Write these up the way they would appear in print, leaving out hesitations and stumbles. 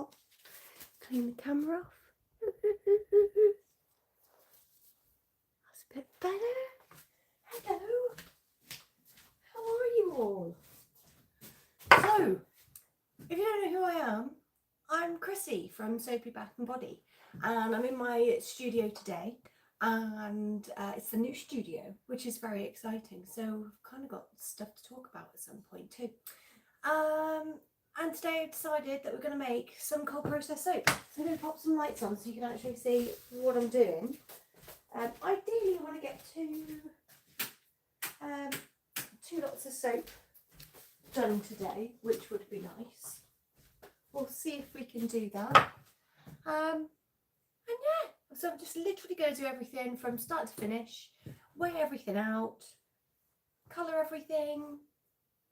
shot. Clean the camera off. That's a bit better. Hello. How are you all? So, if you don't know who I am, I'm Chrissy from Soapy Bath and Body, and I'm in my studio today, and it's the new studio, which is very exciting. So we've kind of got stuff to talk about at some point too. And today I've decided that we're going to make some cold process soap. So I'm going to pop some lights on so you can actually see what I'm doing. Ideally I want to get two lots of soap done today, which would be nice. We'll see if we can do that. And yeah, so I'm just literally going to do everything from start to finish, weigh everything out, colour everything,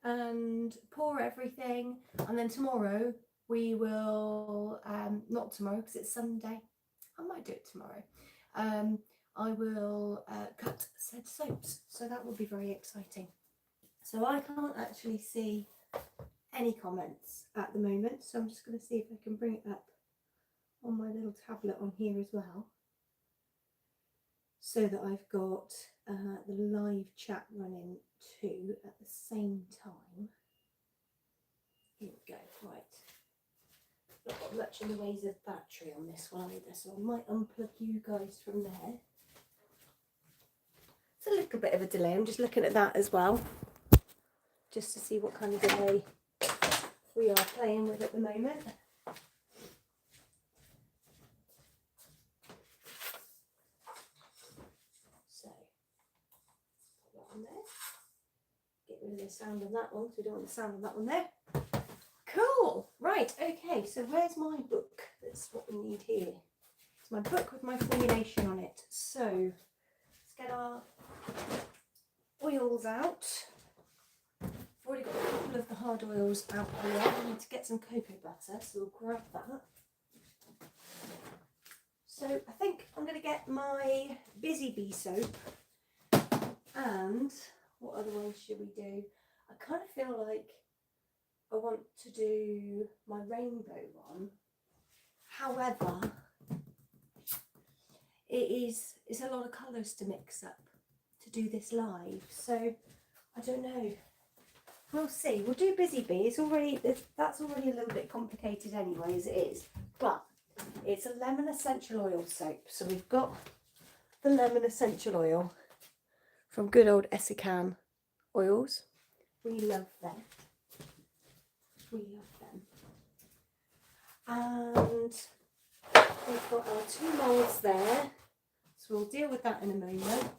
and pour everything. And then tomorrow we will, not tomorrow because it's Sunday, I might do it tomorrow, I will cut said soaps, so that will be very exciting. So I can't actually see any comments at the moment, so I'm just going to see if I can bring it up on my little tablet on here as well, so that I've got the live chat running too at the same time. Here we go. Right, not got much in the ways of battery on this one either, so I might unplug you guys from there. It's a little bit of a delay. I'm just looking at that as well, just to see what kind of delay we are playing with at the moment. So, put that on there. Get rid of the sound of that one, so we don't want the sound of that one there. Cool. Right, okay, so where's my book? That's what we need here. It's my book with my formulation on it. So, let's get our oils out. I've already got a couple of the hard oils out here. I need to get some cocoa butter, so we'll grab that. So I think I'm going to get my Busy Bee soap, and what other ones should we do? I kind of feel like I want to do my rainbow one. However, it's a lot of colours to mix up to do this live, so I don't know. We'll see. We'll do Busy Bee. That's already a little bit complicated anyway as it is, but it's a lemon essential oil soap. So we've got the lemon essential oil from good old Essicane oils. We love them. We love them. And we've got our 2 moulds there. So we'll deal with that in a moment.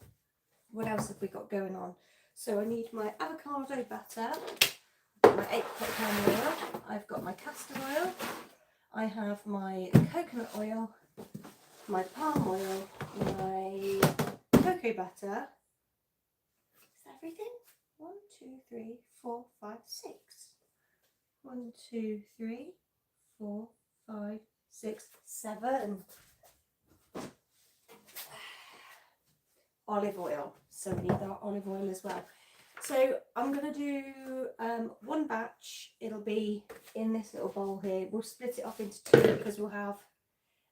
What else have we got going on? So I need my avocado butter, I've got my apricot kernel oil, I've got my castor oil, I have my coconut oil, my palm oil, my cocoa butter. Is that everything? 1, 2, 3, 4, 5, 6. 1, 2, 3, 4, 5, 6, 7. Olive oil, so we need our olive oil as well. So I'm going to do one batch. It'll be in this little bowl here. We'll split it off into 2 because we'll have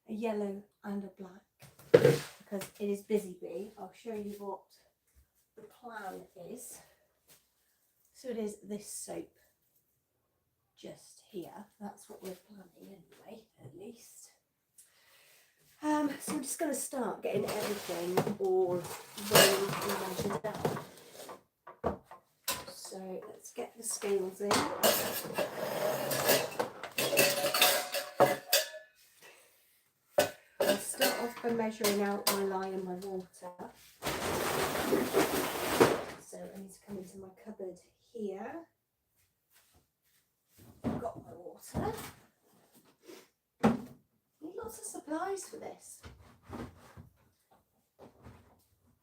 a yellow and a black, because it is Busy Bee. I'll show you what the plan is. So it is this soap just here. That's what we're planning anyway, at least. So I'm just going to start getting everything all weighed and measured out. So let's get the scales in. I'll start off by measuring out my lye and my water. So I need to come into my cupboard here. I've got my water. Need lots of supplies for this.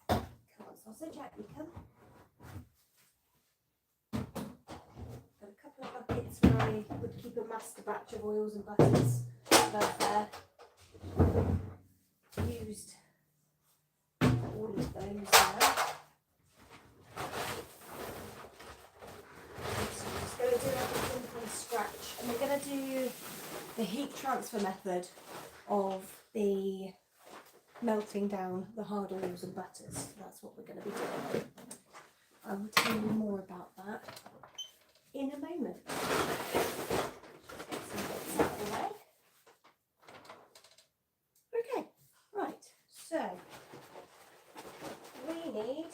Come on, sausage, out you come. Got a couple of buckets where I would keep a master batch of oils and butters, but used all of those now. So I'm just going to do everything from scratch, and we're going to do the heat transfer method of the melting down the hard oils and butters. That's what we're going to be doing. I will tell you more about that in a moment. Get some bits out of the way. Okay, right, so we need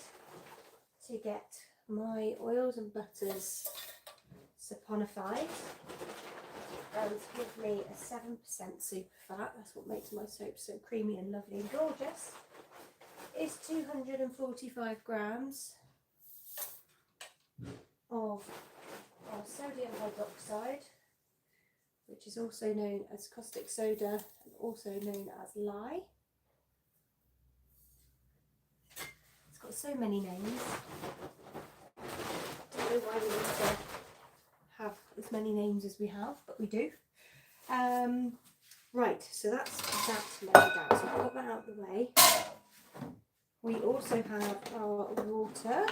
to get my oils and butters saponified and give me a 7% super fat. That's what makes my soap so creamy and lovely and gorgeous. Is 245 grams of our sodium hydroxide, which is also known as caustic soda and also known as lye. It's got so many names. Don't know why we need to have as many names as we have, but we do. Right, so that's that laid out. So I've got that out of the way. We also have our water.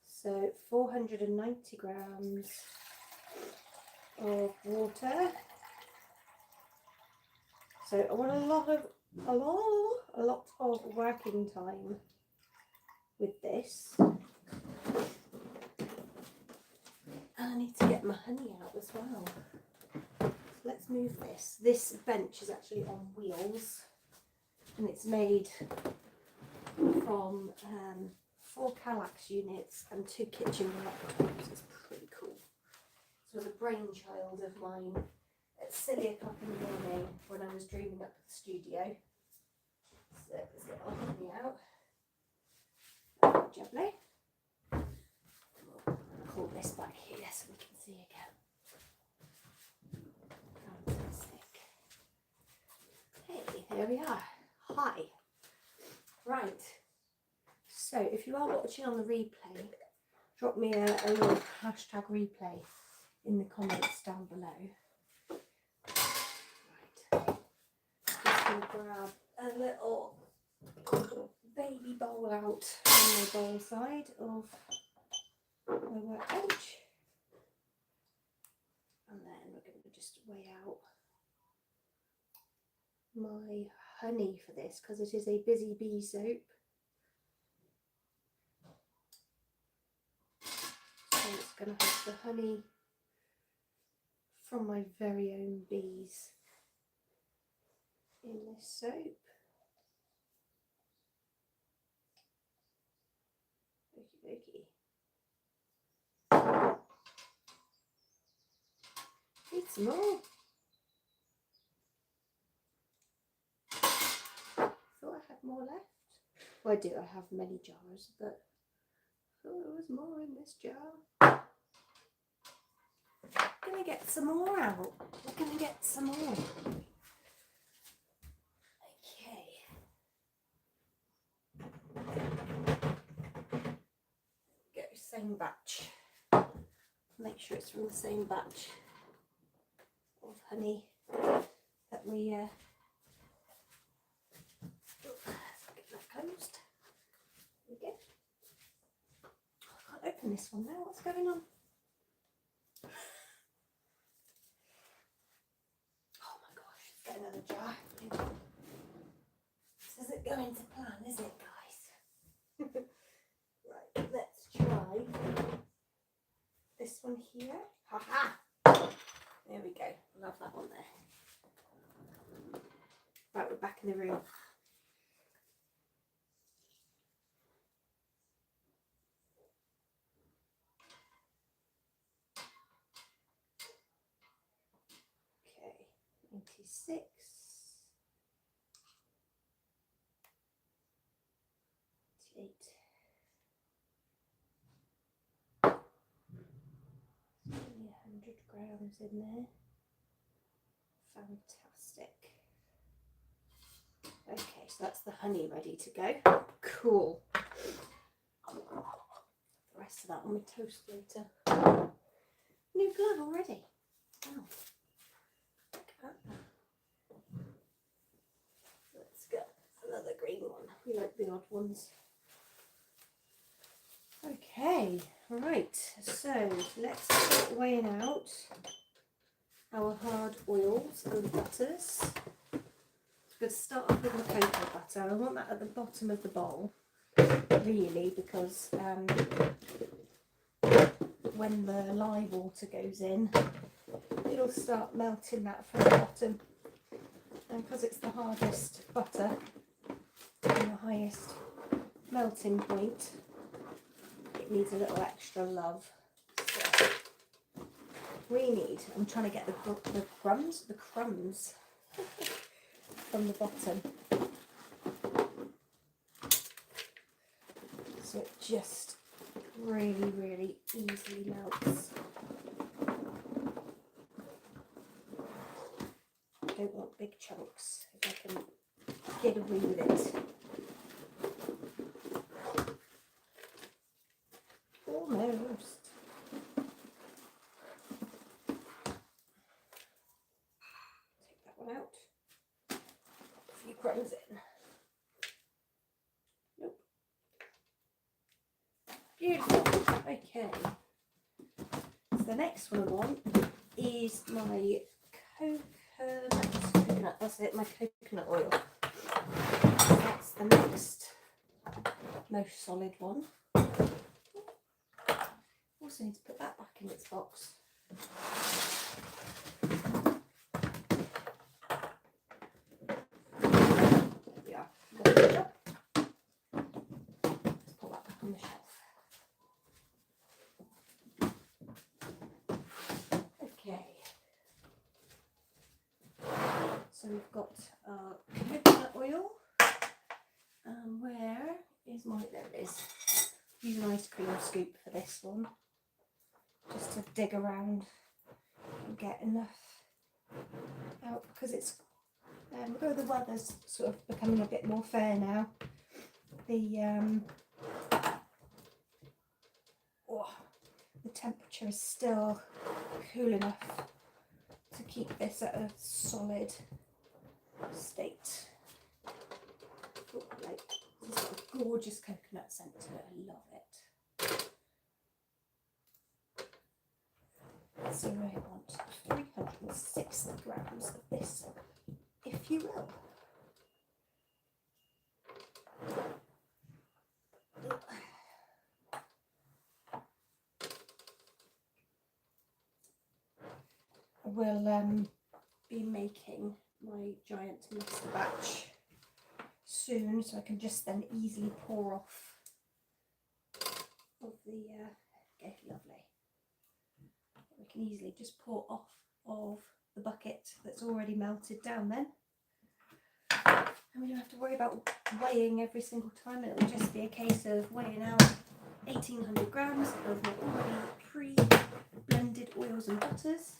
So 490 grams of water. So I want a lot of working time with this. And I need to get my honey out as well. So let's move this. This bench is actually on wheels and it's made from 4 Kallax units and 2 kitchen laptops. It's pretty cool. So it was a brainchild of mine at silly o'clock in the morning when I was dreaming up the studio. So let's get our honey out. Lovely. We'll pull this back here so we can see again. Fantastic. Hey, there we are. Hi. Right. So if you are watching on the replay, drop me a little hashtag replay in the comments down below. Right. Just going to grab a little baby bowl out on my bowl side of my workbench. And then we're going to just weigh out my honey for this because it is a busy bee soap. So it's going to have the honey from my very own bees in this soap. Okie dokie. Need some more. Thought I had more left. Well, I do. I have many jars, but I thought there was more in this jar. Gonna get some more out. We're gonna get some more. Okay. Go same batch. Make sure it's from the same batch of honey that we get that closed. There we go. I can't open this one now. What's going on? Oh my gosh, let's get another jar. This isn't going to plan, is it, guys? Right, let's try this one here. Ha-ha! There we go. Love that one there. Right, we're back in the room. Okay, 96. 98. Only 100 grams in there. Fantastic. Okay, so that's the honey ready to go. Cool. The rest of that on my toast later. New glove already. Wow. Look at that. Let's get another green one. We like the odd ones. Okay, right. So let's start weighing out our hard oils and butters. So we're going to start off with the cocoa butter. I want that at the bottom of the bowl, really, because when the lye water goes in, it'll start melting that from the bottom. And because it's the hardest butter and the highest melting point, it needs a little extra love. So we need, I'm trying to get the crumbs from the bottom. So it just really easily melts. I don't want big chunks if I can get away with it. Almost. Take that one out. Pop a few crumbs in. Nope. Beautiful. Okay. So the next one I want is my coconut. That's it. My coconut oil. That's the next most solid one. Also need to put that back in its box. There we are. Let's put that back on the shelf. Okay. So we've got our coconut oil. And where is my, there it is. Use an ice cream scoop for this one. Just to dig around and get enough out, because it's although the weather's sort of becoming a bit more fair now, the temperature is still cool enough to keep this at a solid state. Oh, like, this has got a gorgeous coconut scent to it. I love it. So I want 360 grams of this, if you will. I will be making my giant mixer batch soon, so I can just then easily pour off of the, okay, lovely. We can easily just pour off of the bucket that's already melted down then. And we don't have to worry about weighing every single time. It'll just be a case of weighing out 1800 grams of my already pre-blended oils and butters,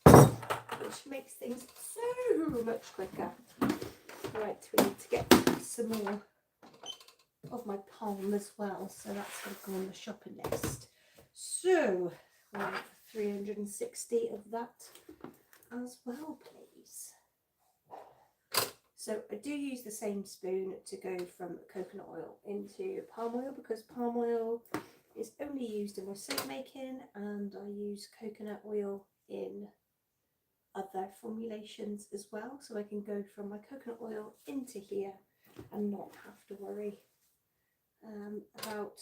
which makes things so much quicker. Right, we need to get some more of my palm as well, so that's going to go on the shopping list. So, 360 of that as well, please. So I do use the same spoon to go from coconut oil into palm oil, because palm oil is only used in my soap making, and I use coconut oil in other formulations as well, so I can go from my coconut oil into here and not have to worry about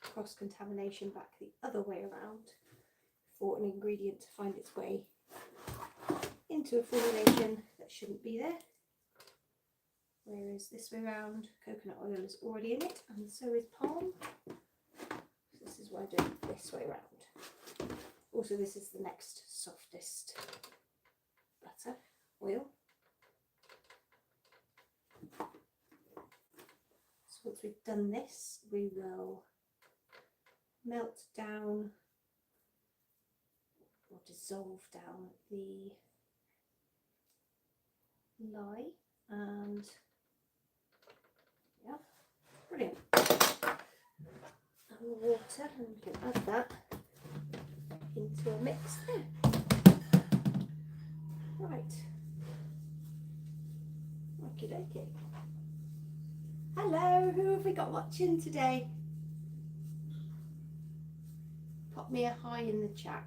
cross-contamination back the other way around for an ingredient to find its way into a formulation that shouldn't be there. Whereas this way around, coconut oil is already in it, and so is palm. So this is why I do it this way around. Also, this is the next softest butter oil. So once we've done this, we will melt down or dissolve down the lye, and yeah, brilliant. And the water, and we can add that into a mix there. Right. Okie dokie. Hello, who have we got watching today? Pop me a hi in the chat.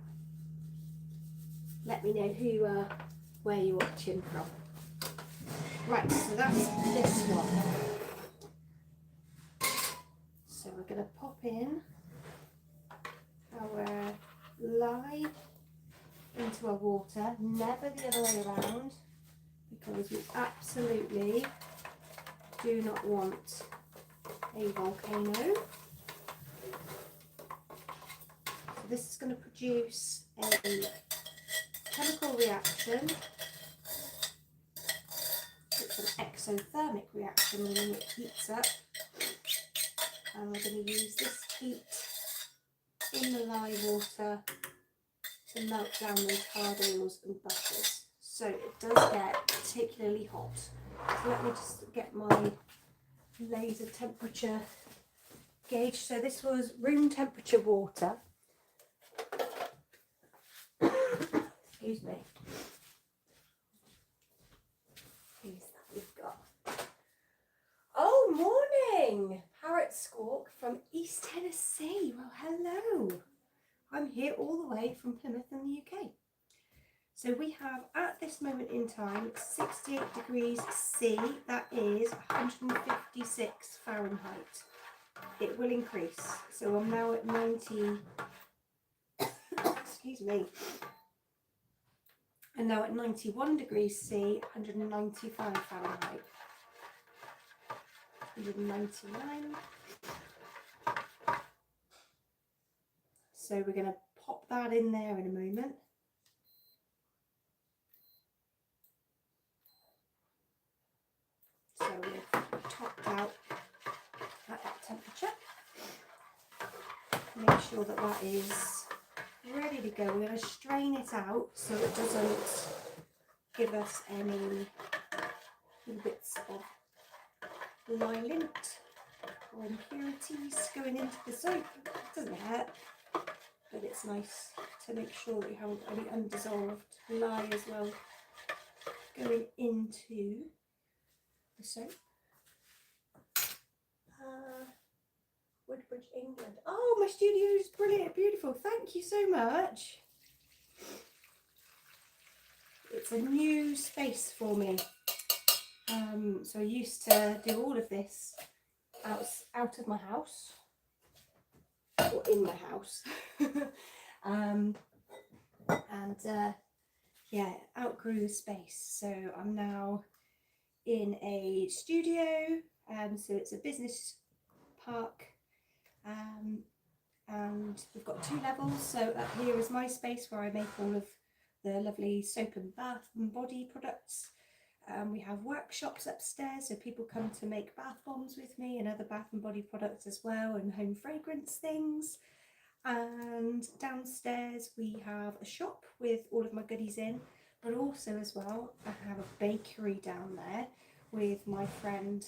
let me know where you're watching from. Right, so that's this one. So we're going to pop in our lye into our water, never the other way around, because we absolutely do not want a volcano. So this is going to produce a chemical reaction. It's an exothermic reaction, meaning it heats up. And we're going to use this heat in the lye water to melt down those hard oils and butters. So it does get particularly hot. So let me just get my laser temperature gauge. So this was room temperature water. Excuse me. Who's that we've got? Oh, morning! Parrot Squawk from East Tennessee. Well, hello. I'm here all the way from Plymouth in the UK. So we have, at this moment in time, 68 degrees C. That is 156 Fahrenheit. It will increase. So I'm now at 90, excuse me. And now at 91 degrees C, 195 Fahrenheit. 199. So we're going to pop that in there in a moment. So we've topped out at that temperature. Make sure that that is ready to go. We're going to strain it out so it doesn't give us any little bits of lye lint or impurities going into the soap. It doesn't hurt, but it's nice to make sure that you haven't got any undissolved lye as well going into the soap. Woodbridge, England. Oh, my studio is brilliant, beautiful. Thank you so much. It's a new space for me. So I used to do all of this out of my house, or in my house. Yeah, outgrew the space. So I'm now in a studio. So it's a business park. And we've got 2 levels. So up here is my space where I make all of the lovely soap and bath and body products. We have workshops upstairs, so people come to make bath bombs with me and other bath and body products as well, and home fragrance things. And downstairs we have a shop with all of my goodies in, but also as well I have a bakery down there with my friend.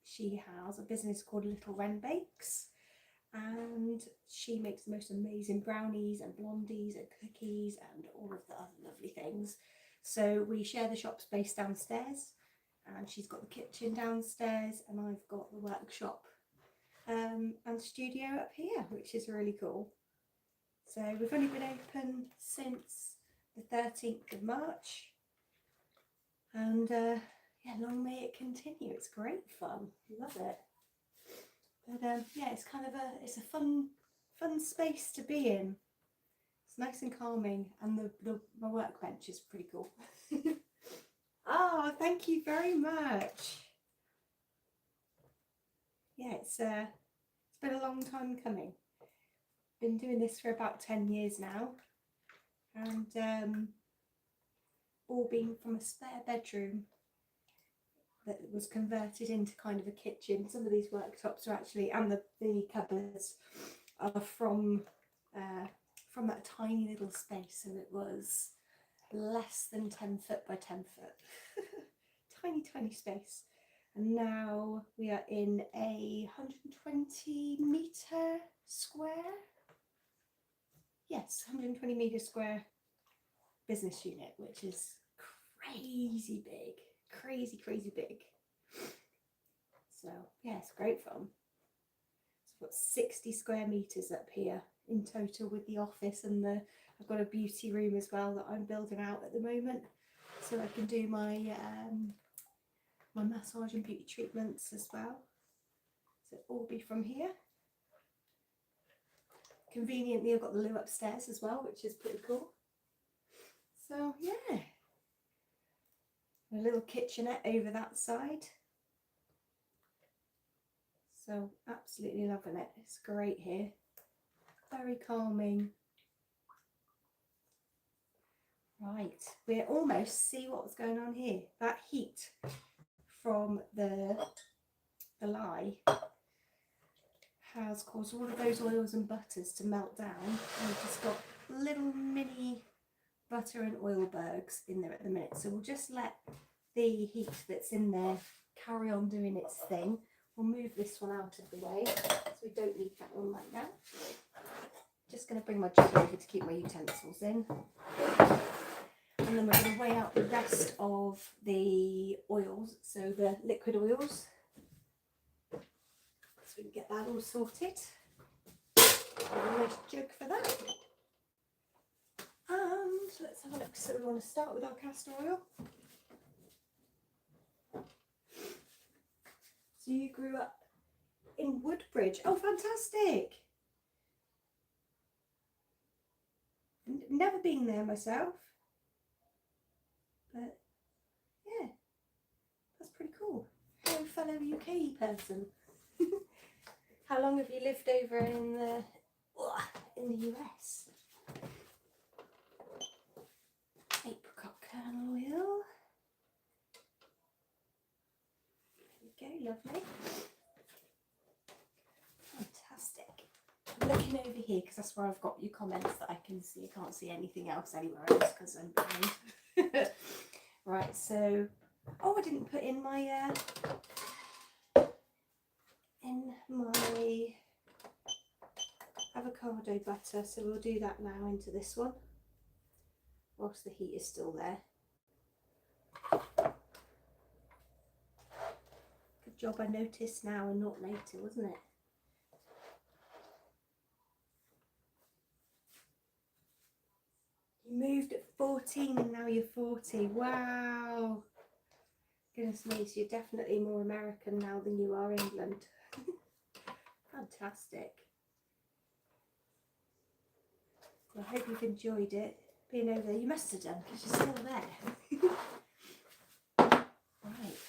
She has a business called Little Wren Bakes, and she makes the most amazing brownies and blondies and cookies and all of the other lovely things. So we share the shop space downstairs, and she's got the kitchen downstairs, and I've got the workshop and studio up here, which is really cool. So we've only been open since the 13th of March, and yeah, long may it continue. It's great fun, love it. But yeah, it's kind of a fun space to be in. It's nice and calming, and my workbench is pretty cool. Oh, thank you very much. Yeah, it's been a long time coming. Been doing this for about 10 years now, and all been from a spare bedroom that was converted into kind of a kitchen. Some of these worktops are actually, and the cupboards are from that tiny little space, so it was less than 10 foot by 10 foot. tiny space. And now we are in a 120 metre square, yes, 120 metre square business unit, which is crazy big. Crazy big. So yeah, it's great fun. So I've got 60 square meters up here in total with the office and the I've got a beauty room as well that I'm building out at the moment, so I can do my my massage and beauty treatments as well. So it'll all be from here. Conveniently, I've got the loo upstairs as well, which is pretty cool. So yeah, a little kitchenette over that side. So absolutely loving it. It's great here. Very calming. Right, we're almost, see what's going on here. That heat from the lye has caused all of those oils and butters to melt down, and we've just got little mini butter and oil bergs in there at the minute. So we'll just let the heat that's in there carry on doing its thing. We'll move this one out of the way, so we don't need that one right now. Just going to bring my jug over to keep my utensils in. And then we're going to weigh out the rest of the oils, so the liquid oils. So we can get that all sorted. A nice jug for that. And let's have a look. So we want to start with our castor oil. So you grew up in Woodbridge. Oh, fantastic. Never been there myself. But yeah, that's pretty cool. Hello, fellow UK person. How long have you lived over in the US? Apricot kernel oil. There we go, lovely. Fantastic. I'm looking over here because that's where I've got your comments that I can see. I can't see anything else anywhere else because I'm blind. Right, so, oh, I didn't put in my avocado butter, so we'll do that now into this one whilst the heat is still there. Good job I noticed now and not later, wasn't it? You moved at 14 and now you're 40. Wow. Goodness me, so you're definitely more American now than you are England. Fantastic. Well, I hope you've enjoyed it, being over there. You must have done, because you're still there. Right.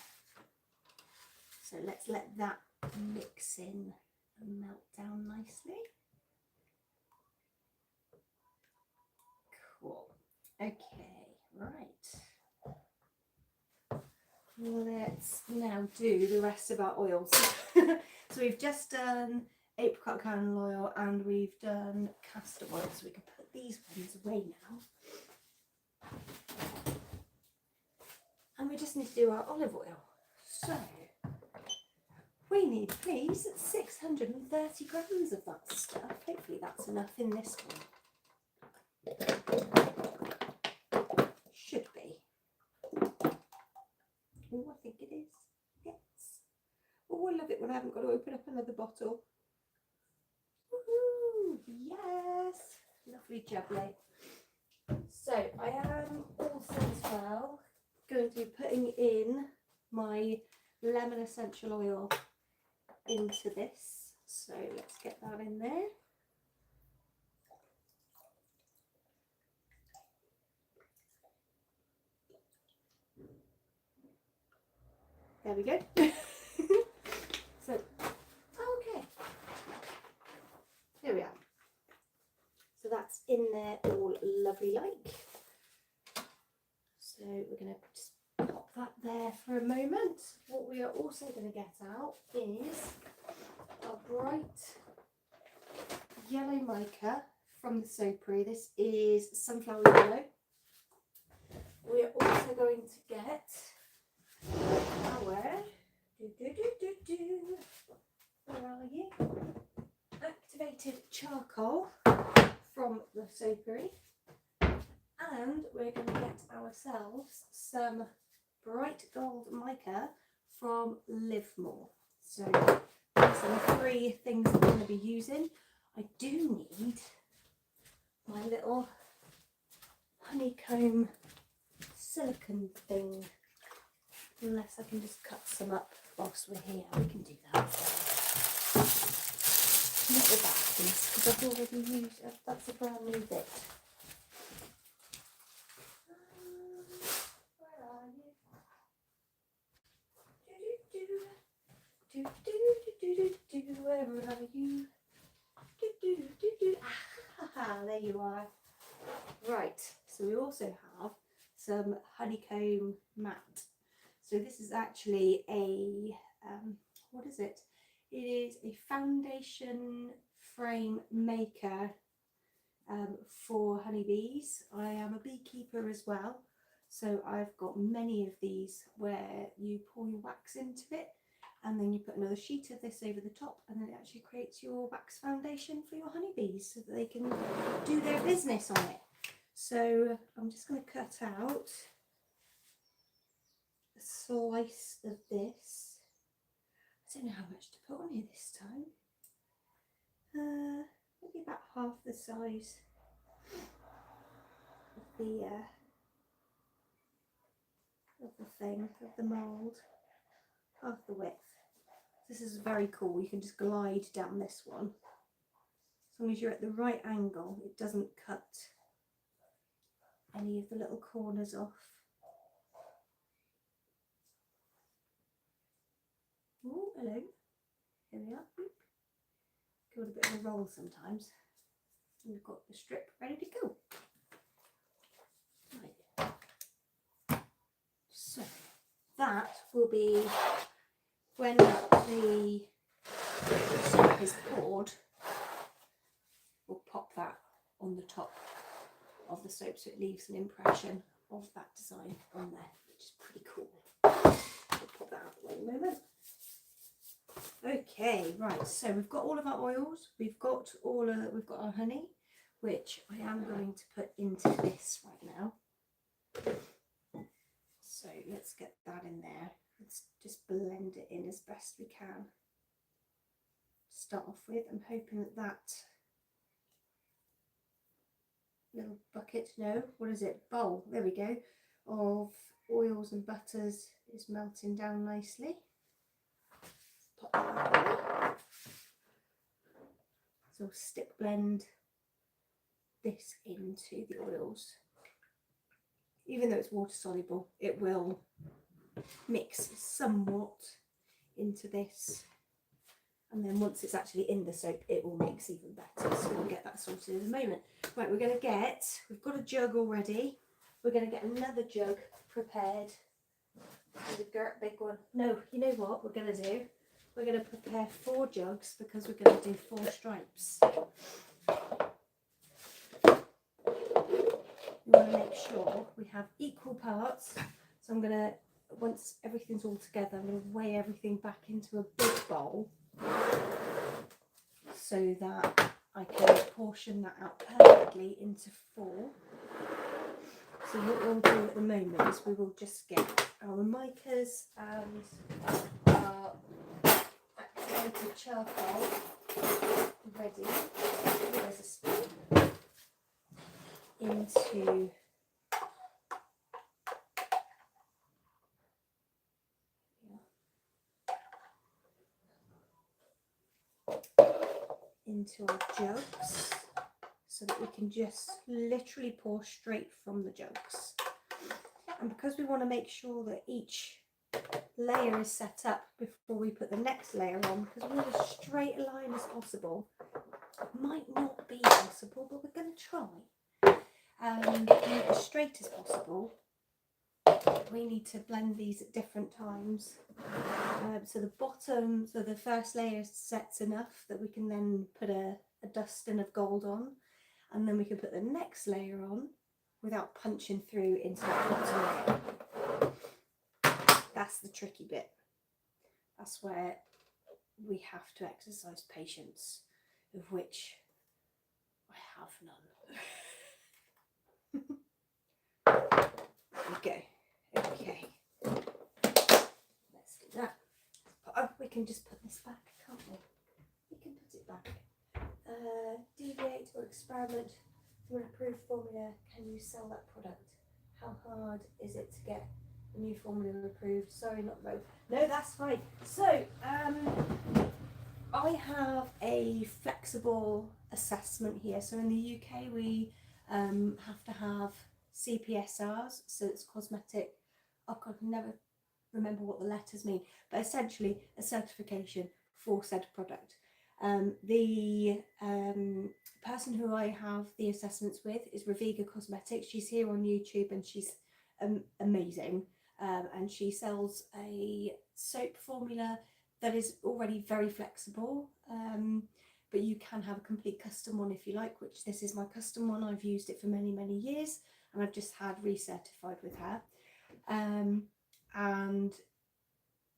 So let's let that mix in and melt down nicely. Cool. Okay, right. Let's now do the rest of our oils. So we've just done apricot kernel oil and we've done castor oil, so we can put these ones away now. And we just need to do our olive oil. So we need, please, 630 grams of that stuff. Hopefully that's enough in this one. Should be. Oh, I think it is. Yes. Oh, I love it when I haven't got to open up another bottle. Woohoo! Yes! Lovely jubbly. So I am also as well going to be putting in my lemon essential oil into this. So let's get that in there. There we go. So, okay. Here we are. So that's in there all lovely like. So we're going to just pop that there for a moment. What we are also going to get out is our bright yellow mica from the soapery. This is sunflower yellow. We are also going to get our where are you? Activated charcoal from the soapery, and we're going to get ourselves some bright gold mica from Livermore. So these are the three things I'm going to be using. I do need my little honeycomb silicone thing. Unless I can just cut some up whilst we're here, we can do that. Not with that piece, because I've already used it. That's a brand new bit. Where are you? Where are you? Ah, there you are. Right, so we also have some honeycomb mat. So this is actually a, what is it? It is a foundation frame maker for honeybees. I am a beekeeper as well, so I've got many of these where you pour your wax into it and then you put another sheet of this over the top, and then it actually creates your wax foundation for your honeybees so that they can do their business on it. So I'm just going to cut out a slice of this. I don't know how much to put on here this time. Maybe about half the size of the thing, of the mould, half the width. This is very cool. You can just glide down this one. As long as you're at the right angle, it doesn't cut any of the little corners off. Oh, hello. Here we are. Give it a bit of a roll sometimes. And we've got the strip ready to go. Right. So that will be when the soap is poured. We'll pop that on the top of the soap so it leaves an impression of that design on there, which is pretty cool. We'll pop that out of the way in a moment. Okay, right, so we've got all of our oils, we've got our honey, which I am going to put into this right now. So let's get that in there. Let's just blend it in as best we can. To start off with, I'm hoping that that little bucket, no, what is it, bowl, there we go, of oils and butters is melting down nicely. Pop that away. So stick blend this into the oils. Even though it's water soluble, it will mix somewhat into this, and then once it's actually in the soap it will mix even better, so we'll get that sorted in a moment. Right, we've got a jug already. We're going to get another jug prepared. The big one. No, you know what we're going to do? We're going to prepare 4 jugs because we're going to do 4 stripes. We want to make sure we have equal parts. So I'm going to, once everything's all together, I'm going to weigh everything back into a big bowl so that I can portion that out perfectly into 4. So what we'll do at the moment is we will just get our micas and our activated charcoal ready. There's a spoon into our jugs so that we can just literally pour straight from the jugs. And because we want to make sure that each layer is set up before we put the next layer on, because we want as straight a line as possible. It might not be possible, but we're going to try. And as straight as possible, we need to blend these at different times. So the first layer sets enough that we can then put a dusting of gold on, and then we can put the next layer on without punching through into that bottom layer. That's the tricky bit. That's where we have to exercise patience, of which I have none. Okay. Let's do that. Oh, we can just put this back, can't we? We can put it back. Deviate or experiment through an approved formula, can you sell that product? How hard is it to get a new formula approved? Sorry, not both. No, that's fine. So, I have a flexible assessment here. So in the UK, we have to have CPSRs, so it's cosmetic. Oh God, I can never remember what the letters mean, but essentially a certification for said product. The person who I have the assessments with is Raviga Cosmetics. She's here on YouTube and she's amazing. And she sells a soap formula that is already very flexible, but you can have a complete custom one if you like, which this is my custom one. I've used it for many years and I've just had recertified with her. And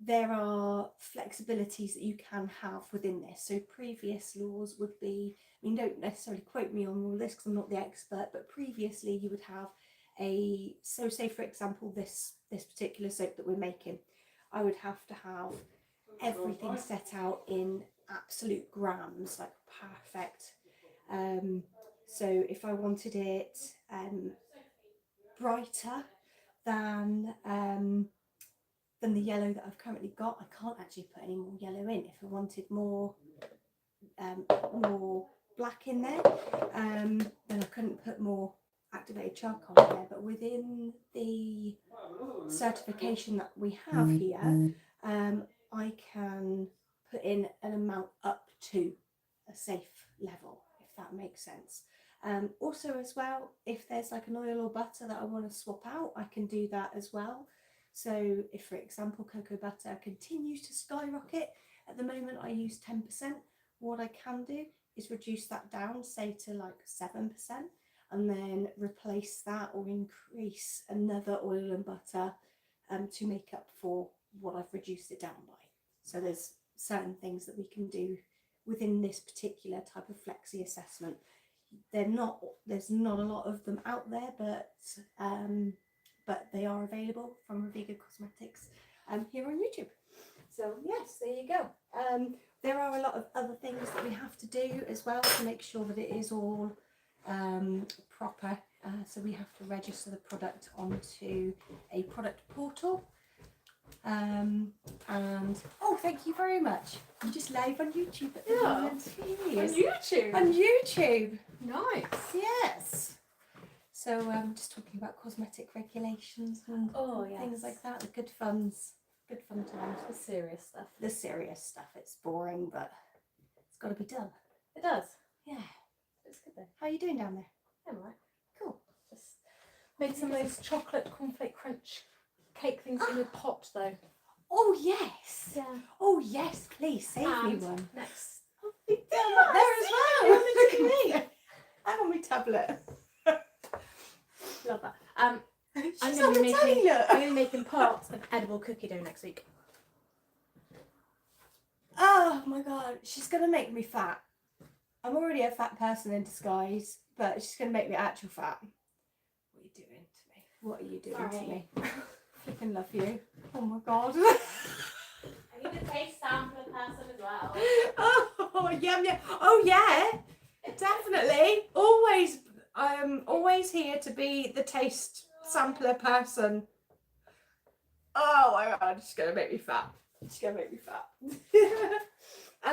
there are flexibilities that you can have within this. So previous laws would be, I mean, don't necessarily quote me on all this because I'm not the expert, but previously you would have so say for example this particular soap that we're making, I would have to have everything set out in absolute grams, like perfect. So if I wanted it brighter than the yellow that I've currently got, I can't actually put any more yellow in. If I wanted more black in there, then I couldn't put more activated charcoal in there. But within the certification that we have here, I can put in an amount up to a safe level, if that makes sense. Also as well, if there's like an oil or butter that I want to swap out, I can do that as well. So if, for example, cocoa butter continues to skyrocket, at the moment I use 10%, what I can do is reduce that down, say to like 7%, and then replace that or increase another oil and butter to make up for what I've reduced it down by. So there's certain things that we can do within this particular type of flexi assessment. There's not a lot of them out there, but they are available from Raviga Cosmetics here on YouTube. So yes, there you go. There are a lot of other things that we have to do as well to make sure that it is all proper. So we have to register the product onto a product portal. And oh, thank you very much. I'm just live on YouTube at the moment. On YouTube? On YouTube. Nice. Yes. So just talking about cosmetic regulations and things like that. The good fun times. The serious stuff. The serious stuff. It's boring, but it's got to be done. It does. Yeah. It's good though. How are you doing down there? I'm alright. Cool. Just made some of those chocolate cornflake crunch cake things in a pot though. Oh yes. Yeah. Oh yes, please save me one. Next. Oh, there as well. Look at me. I'm on my tablet. Love that. I'm going to be making parts of edible cookie dough next week. Oh my god, she's going to make me fat. I'm already a fat person in disguise, but she's going to make me actual fat. What are you doing to me? What are you doing to me? Flipping love you. Oh my god. I need a taste sampler person as well. Oh, yum, yum. Oh yeah, definitely. Always here to be the taste sampler person. Oh my god, she's going to make me fat. She's going to make me fat.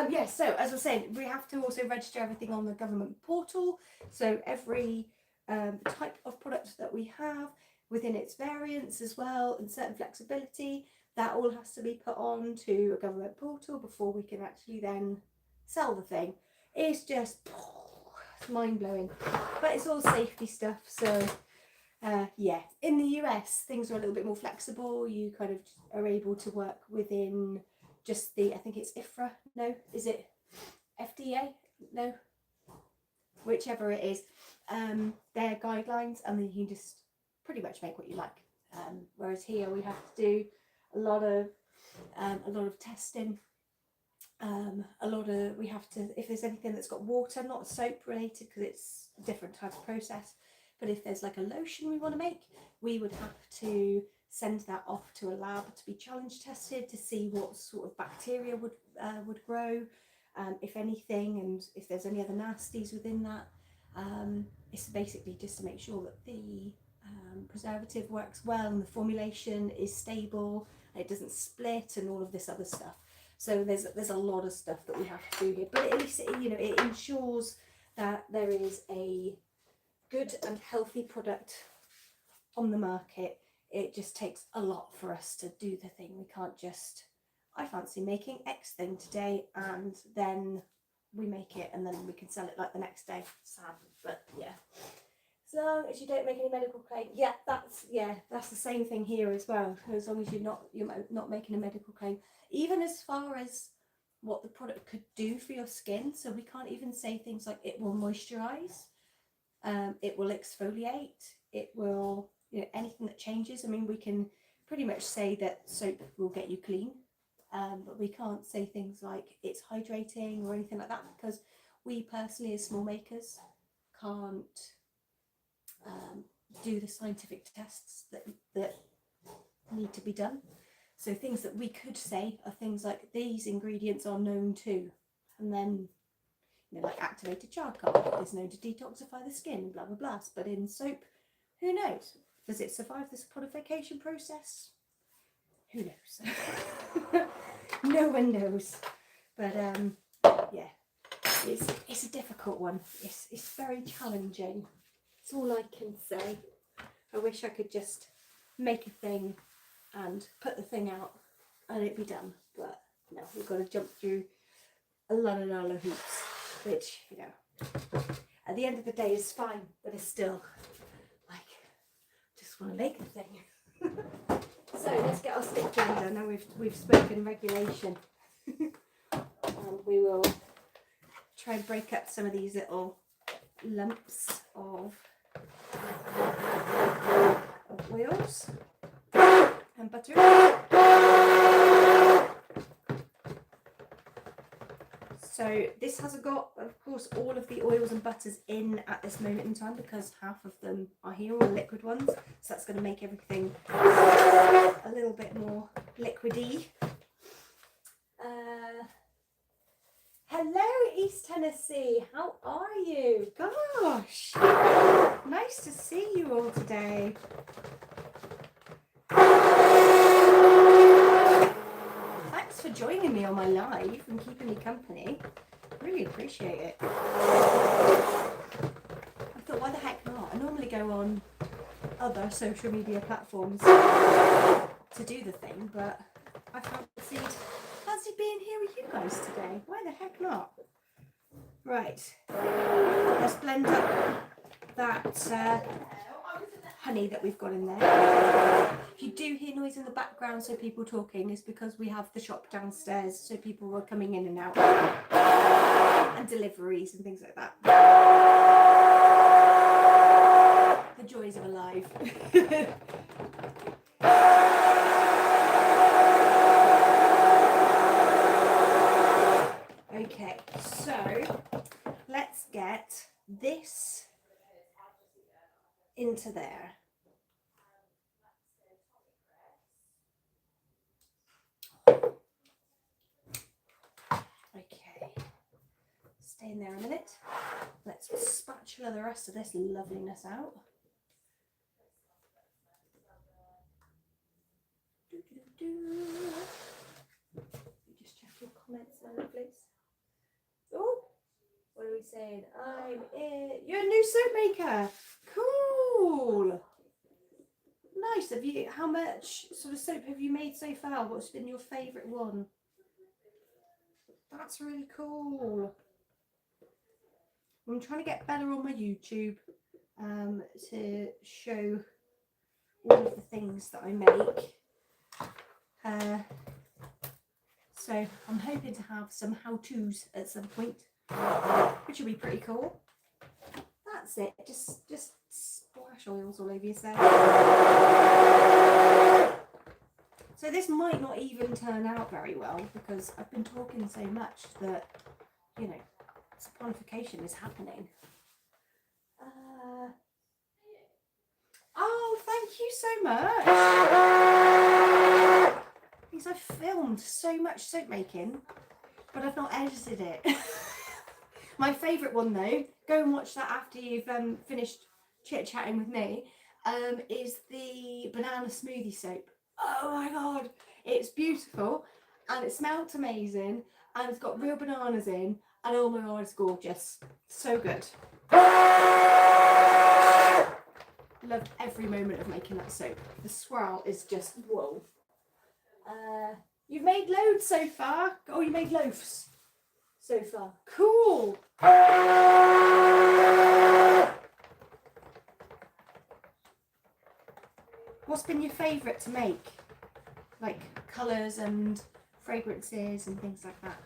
Yes, so as I was saying, we have to also register everything on the government portal. So every type of product that we have within its variants as well, and certain flexibility, that all has to be put on to a government portal before we can actually then sell the thing. It's just mind-blowing, but it's all safety stuff. So yeah, in the US things are a little bit more flexible. You kind of are able to work within just I think it's IFRA, no, is it FDA? No, whichever it is, their guidelines, and then you can just pretty much make what you like. Whereas here we have to do a lot of testing. We have to, if there's anything that's got water, not soap related because it's a different type of process, but if there's like a lotion we want to make, we would have to send that off to a lab to be challenge tested to see what sort of bacteria would grow, if anything, and if there's any other nasties within that. it's basically just to make sure that the preservative works well and the formulation is stable, and it doesn't split and all of this other stuff. So there's a lot of stuff that we have to do here, but at least it ensures that there is a good and healthy product on the market. It just takes a lot for us to do the thing. We can't just, I fancy making X thing today, and then we make it and then we can sell it like the next day. Sad, but yeah. As long as you don't make any medical claim, that's the same thing here as well. As long as you're not making a medical claim, even as far as what the product could do for your skin. So we can't even say things like it will moisturize, it will exfoliate, it will, anything that changes. I mean, we can pretty much say that soap will get you clean, but we can't say things like it's hydrating or anything like that, because we personally as small makers can't do the scientific tests that need to be done. So things that we could say are things like these ingredients are known to, and then like activated charcoal is known to detoxify the skin, blah blah blah. But in soap, who knows? Does it survive this qualification process? Who knows? No one knows. But yeah, it's a difficult one. It's very challenging. That's all I can say. I wish I could just make a thing and put the thing out and it'd be done. But no, we've got to jump through a lot of hoops, which, at the end of the day is fine, but it's still like, just want to make the thing. So let's get our stick blender. Now we've spoken regulation. And we will try and break up some of these little lumps of oils and butter. So this hasn't got, of course, all of the oils and butters in at this moment in time, because half of them are here, all the liquid ones. So that's going to make everything a little bit more liquidy. Hello, East Tennessee. How are you? Gosh, nice to see you all today. Thanks for joining me on my live and keeping me company. Really appreciate it. I thought, why the heck not? I normally go on other social media platforms to do the thing, but I fancied being here with you guys today. Why the heck not? Right, let's blend up that honey that we've got in there. If you do hear noise in the background, so people talking, is because we have the shop downstairs, so people were coming in and out, and deliveries and things like that. The joys of a live. Okay, so let's get this into there. Okay, stay in there a minute. Let's spatula the rest of this loveliness out. Just check your comments, my lovelies. Oh, what are we saying? You're a new soap maker. Cool. Nice. How much sort of soap have you made so far? What's been your favourite one? That's really cool. I'm trying to get better on my YouTube to show all of the things that I make. So I'm hoping to have some how-tos at some point, which will be pretty cool. That's it. Just splash oils all over yourself. So this might not even turn out very well, because I've been talking so much that, saponification is happening. Oh, thank you so much. Because I've filmed so much soap making, but I've not edited it. My favourite one though, go and watch that after you've finished chit-chatting with me, is the banana smoothie soap. Oh my god, it's beautiful and it smelled amazing and it's got real bananas in and oh my god, it's gorgeous. So good. Loved every moment of making that soap. The swirl is just whoa. You've made loads so far. Oh, you made loaves so far. Cool. What's been your favourite to make? Like colours and fragrances and things like that.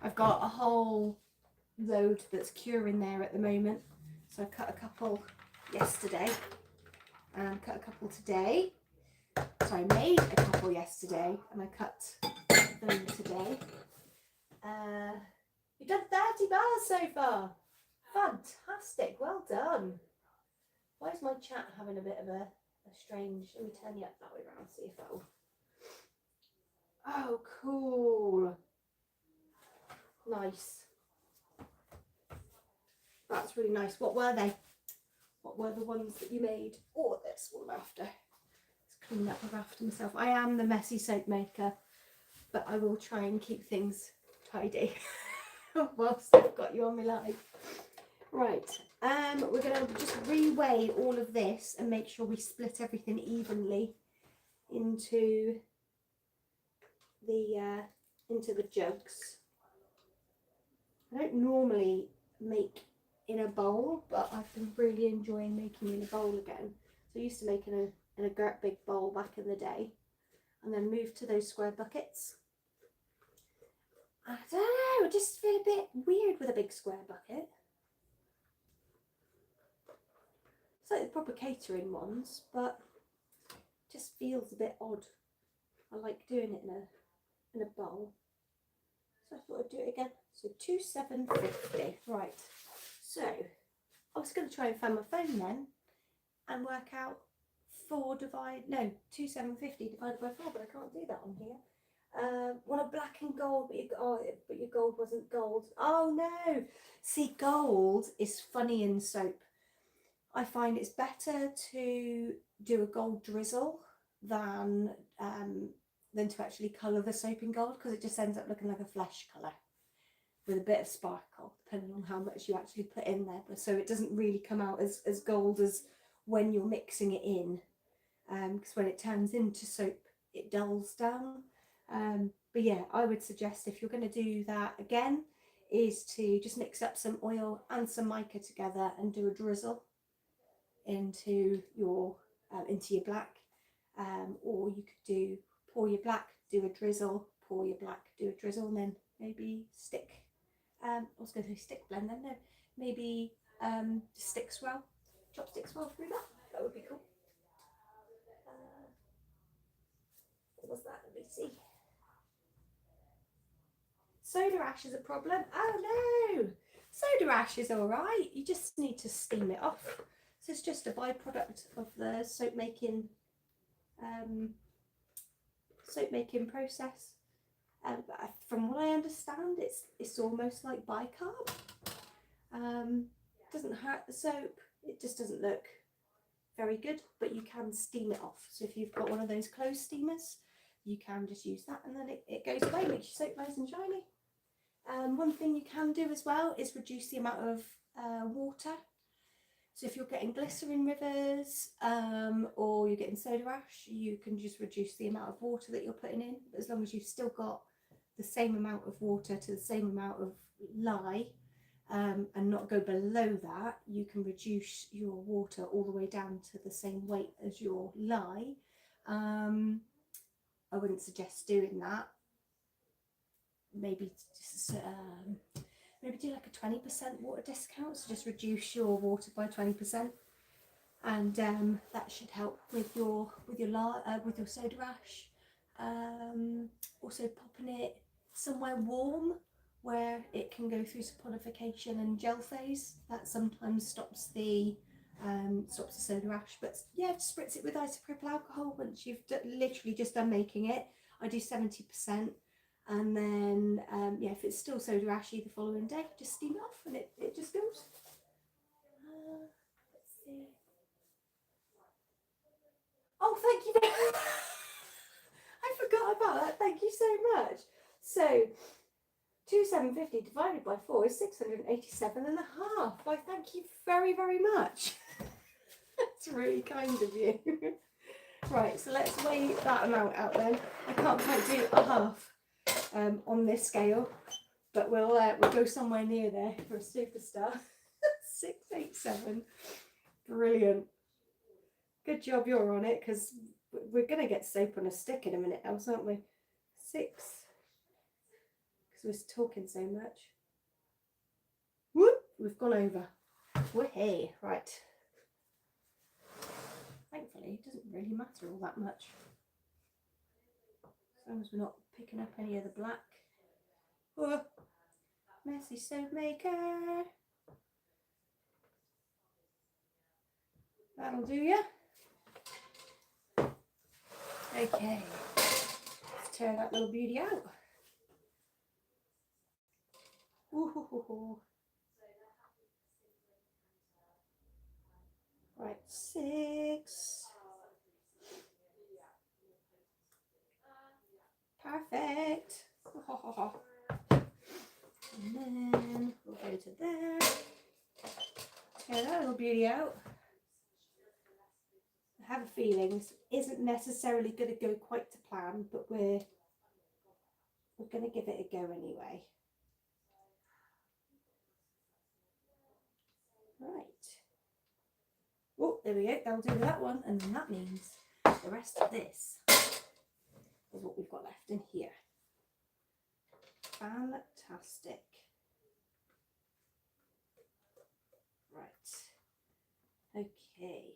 I've got a whole load that's curing there at the moment. So I cut a couple yesterday and cut a couple today. So I made a couple yesterday and I cut them today. You've done 30 bars so far. Fantastic, well done. Why is my chat having a bit of a strange, let me turn you up that way around, see if that'll. Oh, cool. Nice. That's really nice. What were they? What were the ones that you made? Oh, this one after. Let's clean up after myself. I am the messy soap maker, but I will try and keep things tidy whilst I've got you on my live. Right, we're going to just reweigh all of this and make sure we split everything evenly into the jugs. I don't normally make in a bowl, but I've been really enjoying making in a bowl again. So I used to make in a great big bowl back in the day and then moved to those square buckets. I don't know, I just feel a bit weird with a big square bucket. It's like the proper catering ones, but it just feels a bit odd. I like doing it in a bowl. So I thought I'd do it again. So 2,750. Right. So I was going to try and find my phone then and work out 2,750 divided by 4, but I can't do that on here. Want a black and gold, but your gold wasn't gold. Oh no! See, gold is funny in soap. I find it's better to do a gold drizzle than to actually colour the soap in gold, because it just ends up looking like a flesh colour with a bit of sparkle, depending on how much you actually put in there. But so it doesn't really come out as gold as when you're mixing it in, because when it turns into soap, it dulls down. But yeah, I would suggest if you're going to do that again, is to just mix up some oil and some mica together and do a drizzle into your black, or you could pour your black, do a drizzle, pour your black, do a drizzle, and then maybe stick. I was going to say stick blend then, no, maybe just stick swirl, chopstick swirl through that. That would be cool. What was that? Let me see. Soda ash is a problem. Oh no! Soda ash is all right. You just need to steam it off. So it's just a byproduct of the soap making process. But from what I understand, it's almost like bicarb. Doesn't hurt the soap. It just doesn't look very good, but you can steam it off. So if you've got one of those clothes steamers, you can just use that, and then it goes away, makes your soap nice and shiny. One thing you can do as well is reduce the amount of water. So if you're getting glycerin rivers or you're getting soda ash, you can just reduce the amount of water that you're putting in. As long as you've still got the same amount of water to the same amount of lye, and not go below that, you can reduce your water all the way down to the same weight as your lye. I wouldn't suggest doing that. Maybe just maybe do like a 20% water discount, so just reduce your water by 20%, and that should help with your soda ash. Also popping it somewhere warm where it can go through saponification and gel phase. That sometimes stops the soda ash. But yeah, spritz it with isopropyl alcohol once you've literally just done making it. I do 70%. And then, yeah, if it's still soda ashy the following day, just steam it off and it just goes. Let's see. Oh, thank you very much. I forgot about that. Thank you so much. So, 2,750 divided by 4 is 687 and a half. Why, thank you very, very much. That's really kind of you. Right, so let's weigh that amount out then. I can't quite do a half on this scale, but we'll go somewhere near there for a superstar. 687. Brilliant. Good job you're on it, because we're going to get soap on a stick in a minute else, aren't we? 6. Because we're talking so much. Whoop! We've gone over. Whoa-hey. Right. Thankfully, it doesn't really matter all that much. As long as we're not picking up any of the black. Whoa. Messy soap maker. That'll do ya. Okay. Let's tear that little beauty out. Ooh. Right, 6. Perfect. And then we'll go to there. Tear that little beauty out. I have a feeling this isn't necessarily going to go quite to plan, but we're going to give it a go anyway. Right. Oh, there we go. That'll do with that one, and then that means the rest of this is what we've got left in here. Fantastic. Right. Okay.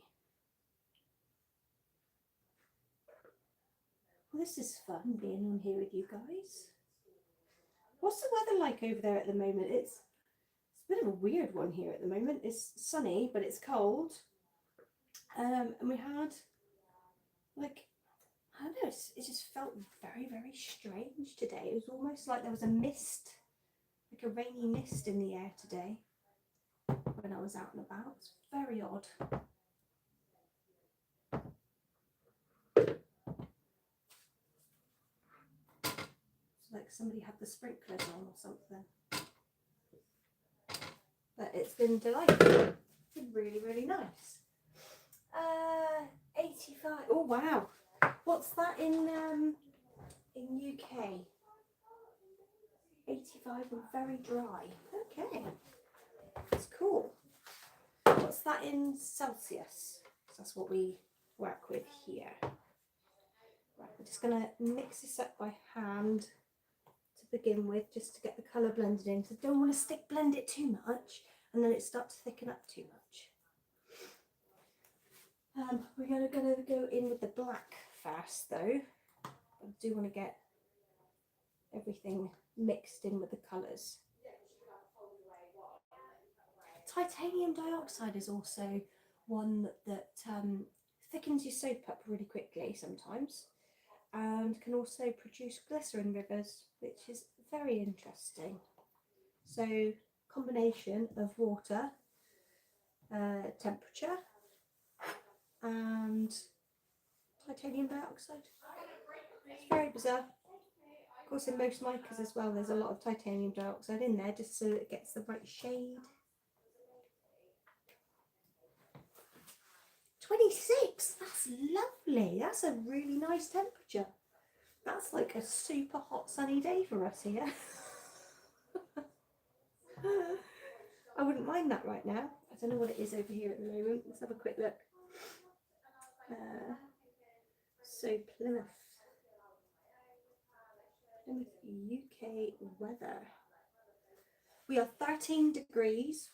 Well, this is fun being on here with you guys. What's the weather like over there at the moment? It's a bit of a weird one here at the moment. It's sunny, but it's cold. And we had, like, I don't know, it just felt very, very strange today. It was almost like there was a mist, like a rainy mist in the air today when I was out and about. It's very odd. It's like somebody had the sprinklers on or something. But it's been delightful. It's been really, really nice. 85. Oh wow. What's that in UK? 85 and very dry. Okay. That's cool. What's that in Celsius? That's what we work with here. Right, we're just going to mix this up by hand to begin with, just to get the colour blended in. So don't want to blend it too much and then it starts to thicken up too much. We're going to go in with the black first though. I do want to get everything mixed in with the colours. Titanium dioxide is also one that thickens your soap up really quickly sometimes, and can also produce glycerin rivers, which is very interesting. So combination of water, temperature and titanium dioxide. It's very bizarre. Of course, in most micas as well, there's a lot of titanium dioxide in there just so it gets the right shade. 26, that's lovely. That's a really nice temperature. That's like a super hot sunny day for us here. I wouldn't mind that right now. I don't know what it is over here at the moment. Let's have a quick look. So Plymouth UK weather. We are 13 degrees.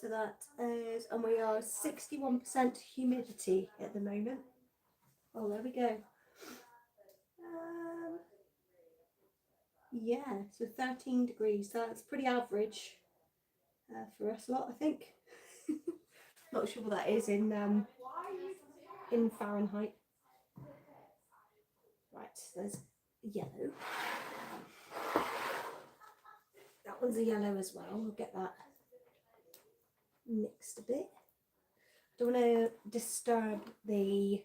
So that is, and we are 61% humidity at the moment. Oh, there we go. Yeah, so 13 degrees. So that's pretty average for us lot, I think. Not sure what that is in Fahrenheit. Right, there's yellow. That one's a yellow as well. We'll get that mixed a bit. Don't want to disturb the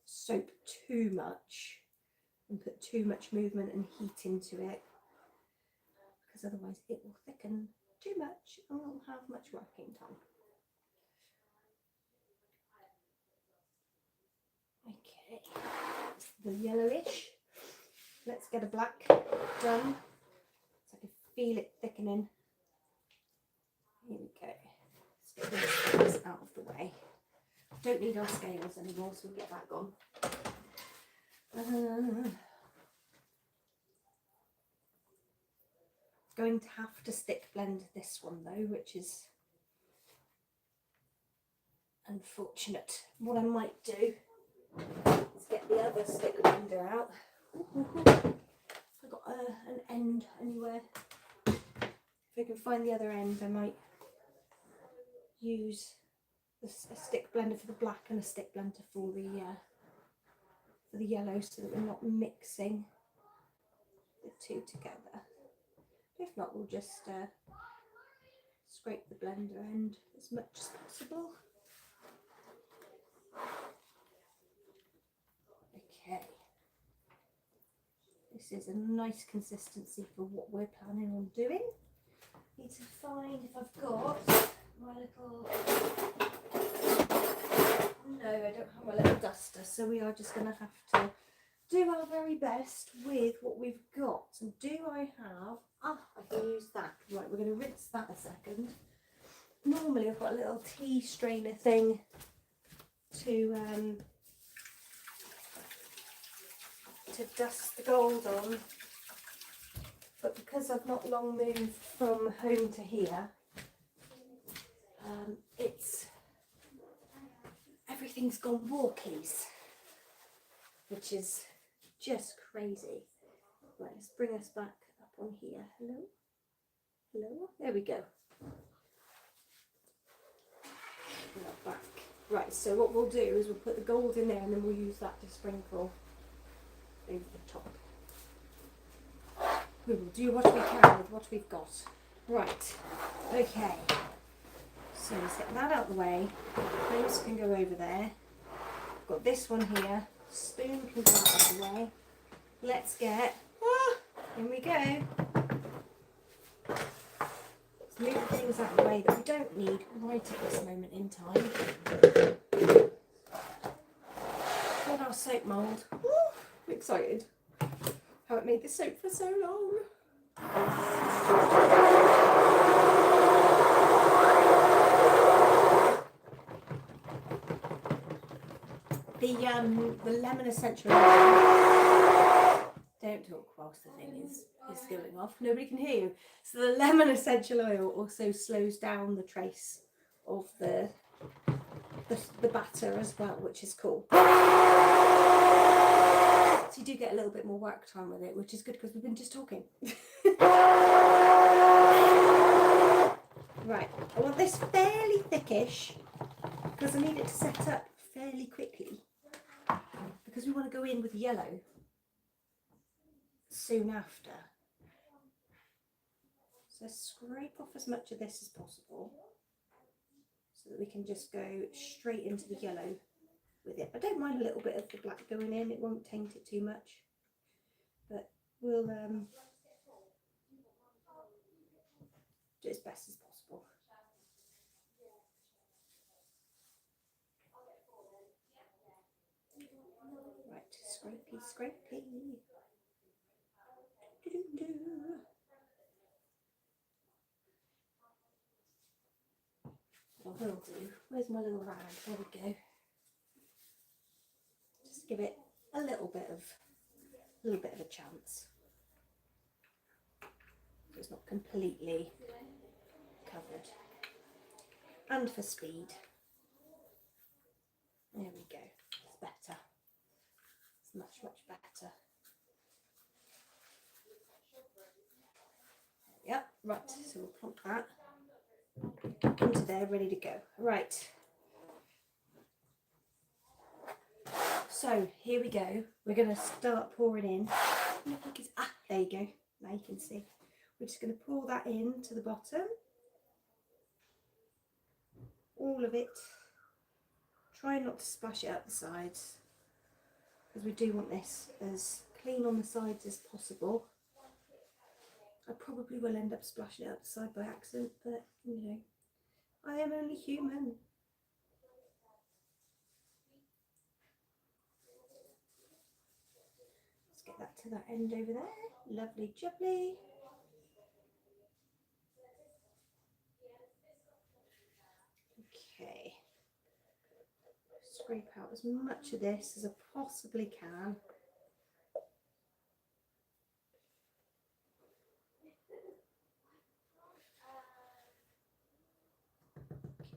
soap too much and put too much movement and heat into it, because otherwise it will thicken too much and won't have much working time. Okay, it's the yellowish. Let's get a black done so I can feel it thickening. Here we go. Let's get this out of the way. Don't need our scales anymore, so we'll get that gone. Going to have to stick blend this one though, which is unfortunate. What I might do is get the other stick blender out. I've got an end anywhere. If I can find the other end, I might use a stick blender for the black and a stick blender for the yellow, so that we're not mixing the two together. If not, we'll just scrape the blender end as much as possible. Okay, this is a nice consistency for what we're planning on doing. Need to find if I've got my little, no, I don't have my little duster, so we are just going to have to do our very best with what we've got. And do I have, I can use that. Right, we're going to rinse that a second. Normally I've got a little tea strainer thing to dust the gold on, but because I've not long moved from home to here, everything's gone walkies, which is just crazy. Right, let's bring us back up on here. Hello? Hello? There we go. Not back. Right, so what we'll do is we'll put the gold in there and then we'll use that to sprinkle over the top. We will do what we can with what we've got. Right, okay. So let's get that out of the way. Those can go over there. I've got this one here. Spoon can go out of the way. Let's get, in we go. Let's move the things out of the way that we don't need right at this moment in time. Got our soap mould. I'm excited. Haven't made this soap for so long. The lemon essential oil. Don't talk whilst the thing is going off. Nobody can hear you. So the lemon essential oil also slows down the trace of the batter as well, which is cool. So you do get a little bit more work time with it, which is good because we've been just talking. Right, I want this fairly thickish because I need it to set up fairly quickly, because we want to go in with yellow soon after. So scrape off as much of this as possible so that we can just go straight into the yellow with it. I don't mind a little bit of the black going in, it won't taint it too much, but we'll do as best as possible. Right, scrapey, scrapey. What I will do, where's my little rag? There we go. Just give it a little bit of a chance. So it's not completely covered. And for speed. There we go. It's better. It's much, much better. Yep, right, so we'll plonk that into there, ready to go. Right. So here we go. We're going to start pouring in. There you go. Now you can see. We're just going to pour that in to the bottom. All of it. Try not to splash it up the sides, because we do want this as clean on the sides as possible. I probably will end up splashing it up the side by accident, but you know, I am only human. Let's get that to that end over there. Lovely jubbly. Okay. Scrape out as much of this as I possibly can.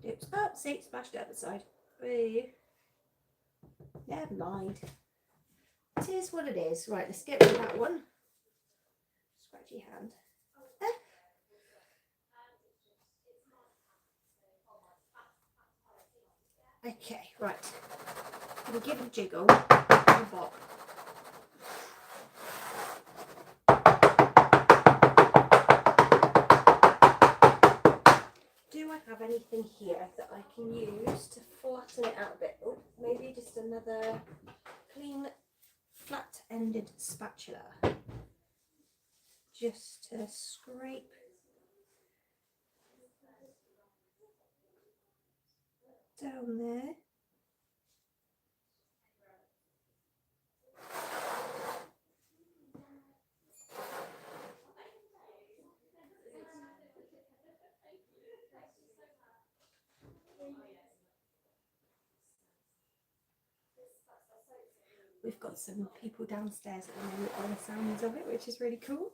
Oops. Oh, see, splashed it up the side. Ooh. Never mind. It is what it is. Right, let's get rid of that one. Scratchy hand. Okay, right. We'll give it a jiggle and bop. Do I have anything here that I can use to flatten it out a bit? Oh, maybe just another clean, flat-ended spatula. Just to scrape down there. We've got some people downstairs at the moment by the sounds of it, which is really cool.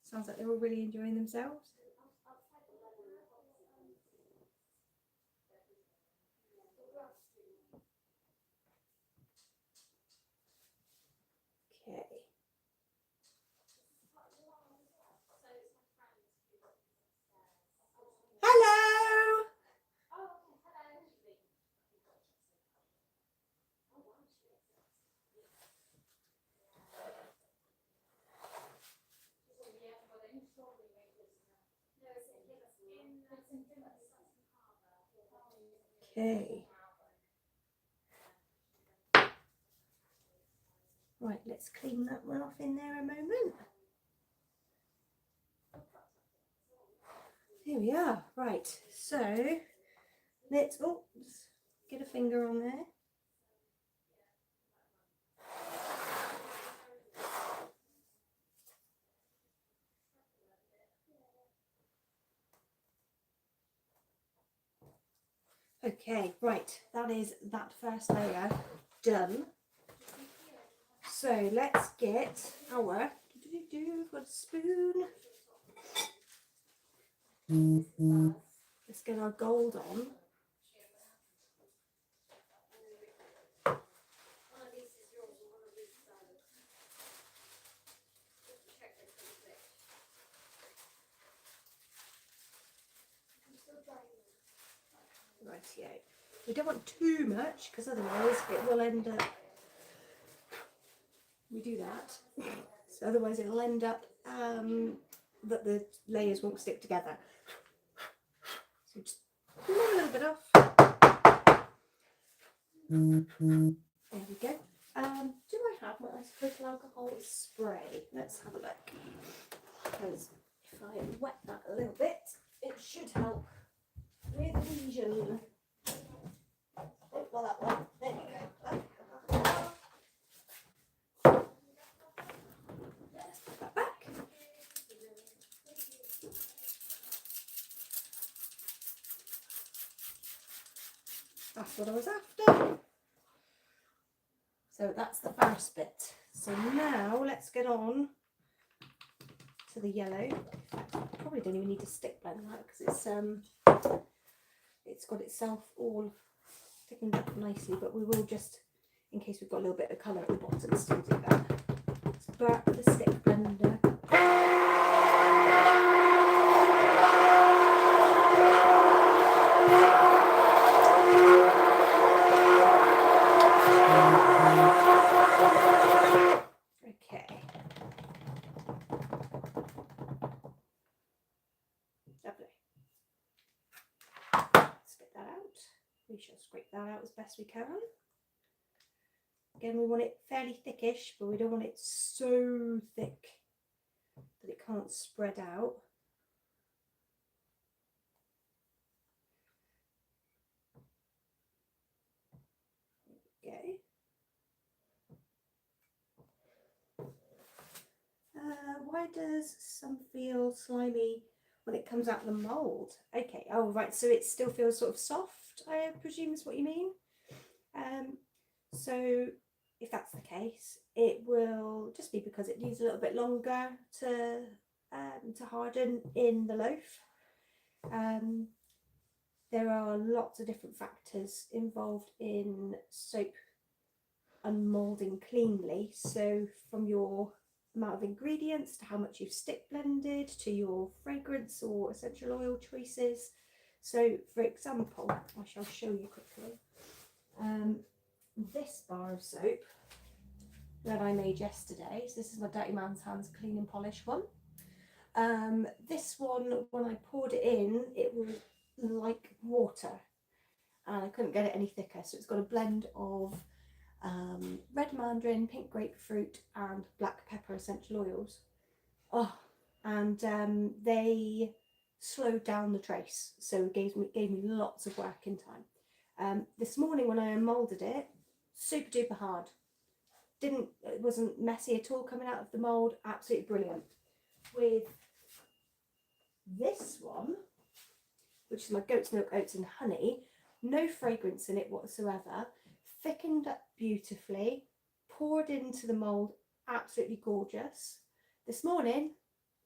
Sounds like they're all really enjoying themselves. Okay. Hello! Okay. Right, let's clean that one off in there a moment. Here we are. Right, so let's get a finger on there. Okay, right, that is that first layer done. So let's get our, we've got a spoon. Let's get our gold on. Rightio. We don't want too much because otherwise it will end up, we do that, so otherwise it'll end up that the layers won't stick together. So just pull a little bit off. There we go. Do I have my isopropyl alcohol spray? Let's have a look. Because if I wet that a little bit, it should help with adhesion. Oh, well, that one. There you go. Let's put that back. That's what I was after. So that's the first bit. So now let's get on to the yellow. In fact, I probably don't even need to stick blend that because it's got itself all thickened up nicely, but we will just, in case we've got a little bit of colour at the bottom, still do that. But the stick blender. we shall scrape that out as best we can. Again, we want it fairly thickish, but we don't want it so thick that it can't spread out. Okay. Why does some feel slimy when it comes out of the mould? Okay, oh right, so it still feels sort of soft, I presume is what you mean. So if that's the case, it will just be because it needs a little bit longer to harden in the loaf. There are lots of different factors involved in soap unmoulding cleanly. So from your amount of ingredients to how much you've stick blended to your fragrance or essential oil choices. So for example, I shall show you quickly. This bar of soap that I made yesterday, so this is my Dirty Man's Hands Clean and Polish one. This one, when I poured it in, it was like water and I couldn't get it any thicker, so it's got a blend of red mandarin, pink grapefruit and black pepper essential oils. Oh, and they slowed down the trace, so it gave me lots of working time. This morning when I unmoulded it, super duper hard. It wasn't messy at all coming out of the mould, absolutely brilliant. With this one, which is my goat's milk, oats and honey, no fragrance in it whatsoever, thickened up beautifully, poured into the mould, absolutely gorgeous. This morning,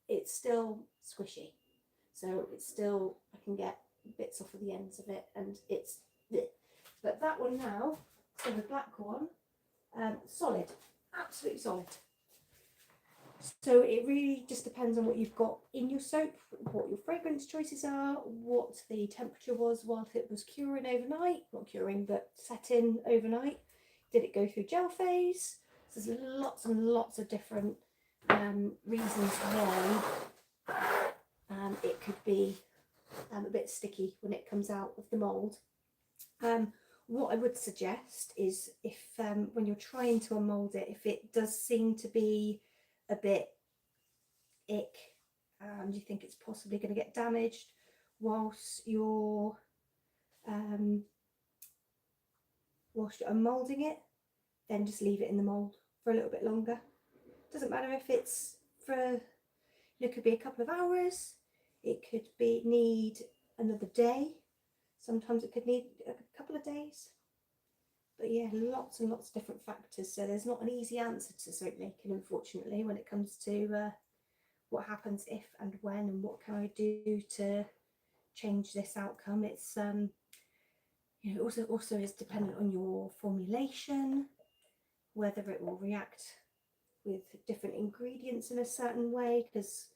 it's still squishy. So it's still, I can get bits off of the ends of it and it's, but that one now, so the black one, solid, absolutely solid. So it really just depends on what you've got in your soap, what your fragrance choices are, what the temperature was whilst it was curing overnight, not curing, but setting overnight. Did it go through gel phase? So there's lots and lots of different reasons why it could be a bit sticky when it comes out of the mould. What I would suggest is if when you're trying to unmould it, if it does seem to be a bit ick and you think it's possibly going to get damaged whilst you're unmoulding it, then just leave it in the mould for a little bit longer. Doesn't matter if it's for, it could be a couple of hours, it could be need another day, sometimes it could need a couple of days. But yeah, lots and lots of different factors. So there's not an easy answer to soap making, unfortunately, when it comes to what happens if and when and what can I do to change this outcome. It's you know, also is dependent on your formulation, whether it will react with different ingredients in a certain way, because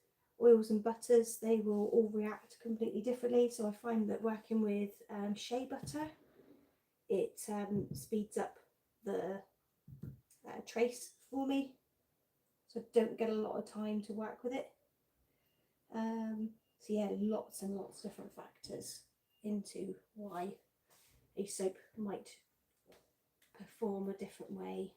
oils and butters, they will all react completely differently. So I find that working with shea butter, it speeds up the trace for me, so I don't get a lot of time to work with it. So yeah, lots and lots of different factors into why a soap might perform a different way,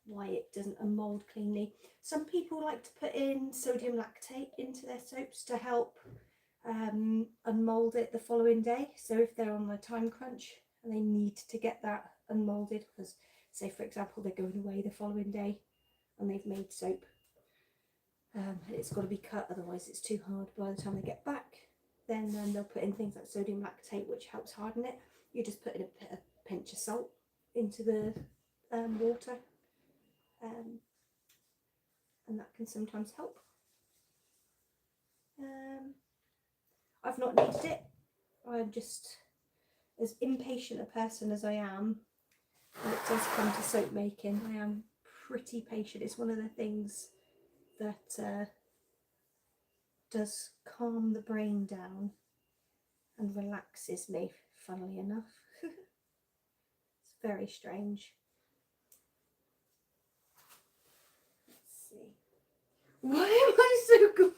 why it doesn't unmould cleanly. Some people like to put in sodium lactate into their soaps to help unmould it the following day. So if they're on a time crunch and they need to get that unmoulded, because say for example they're going away the following day and they've made soap and it's got to be cut, otherwise it's too hard by the time they get back, then they'll put in things like sodium lactate, which helps harden it. You just put in a pinch of salt into the water, and that can sometimes help. I've not needed it. I'm just as impatient a person as I am when it does come to soap making. I am pretty patient. It's one of the things that does calm the brain down and relaxes me, funnily enough. It's very strange. Let's see. Why am I so good?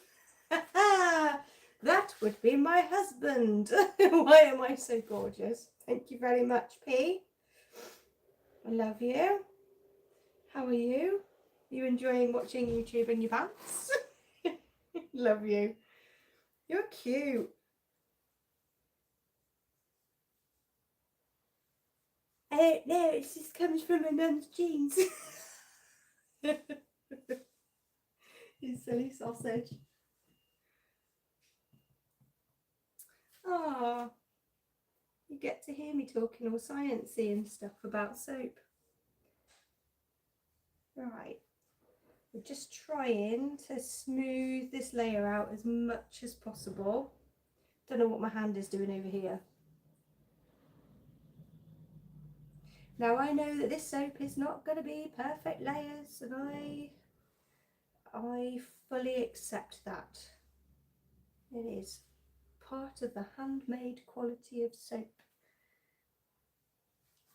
That would be my husband. Why am I so gorgeous? Thank you very much, P. I love you. How are you? You enjoying watching YouTube in your pants? Love you. You're cute. I don't know, it just comes from my mum's jeans. You silly sausage. Ah, you get to hear me talking all sciencey and stuff about soap. Right, we're just trying to smooth this layer out as much as possible. Don't know what my hand is doing over here. Now I know that this soap is not going to be perfect layers, and I fully accept that. It is part of the handmade quality of soap.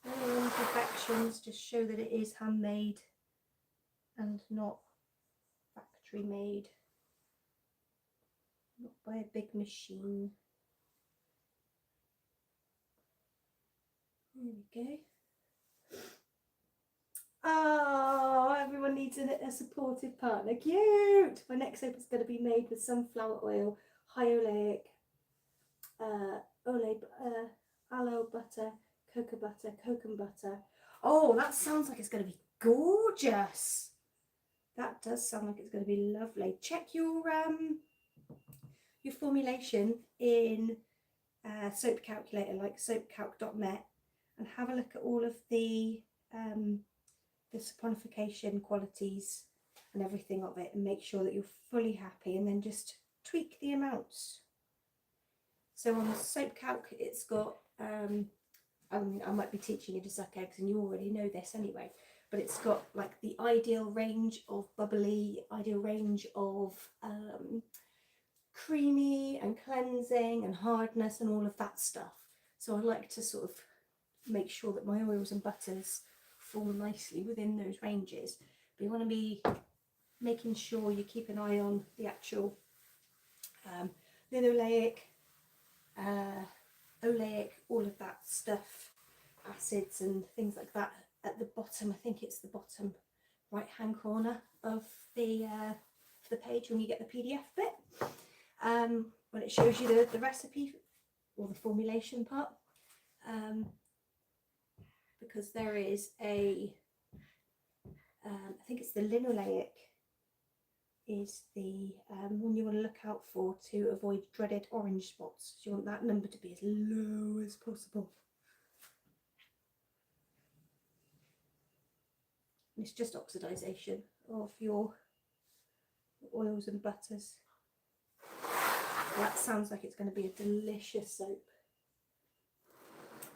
All imperfections just show that it is handmade and not factory made, not by a big machine. There we go. Oh, everyone needs a supportive partner. Cute! My next soap is going to be made with sunflower oil, high oleic, aloe butter, cocoa butter, coconut butter. Oh, that sounds like it's going to be gorgeous. That does sound like it's going to be lovely. Check your formulation in soap calculator like soapcalc.net and have a look at all of the saponification qualities and everything of it, and make sure that you're fully happy, and then just tweak the amounts. So on the soap calc, it's got I might be teaching you to suck eggs and you already know this anyway, but it's got like the ideal range of bubbly, ideal range of creamy and cleansing and hardness and all of that stuff. So I like to sort of make sure that my oils and butters fall nicely within those ranges. But you want to be making sure you keep an eye on the actual linoleic, oleic, all of that stuff, acids and things like that at the bottom. I think it's the bottom right hand corner of the page when you get the PDF bit, when it shows you the recipe or the formulation part, because there is a I think it's the linoleic is the one you want to look out for to avoid dreaded orange spots. So you want that number to be as low as possible. And it's just oxidization of your oils and butters. That sounds like it's going to be a delicious soap.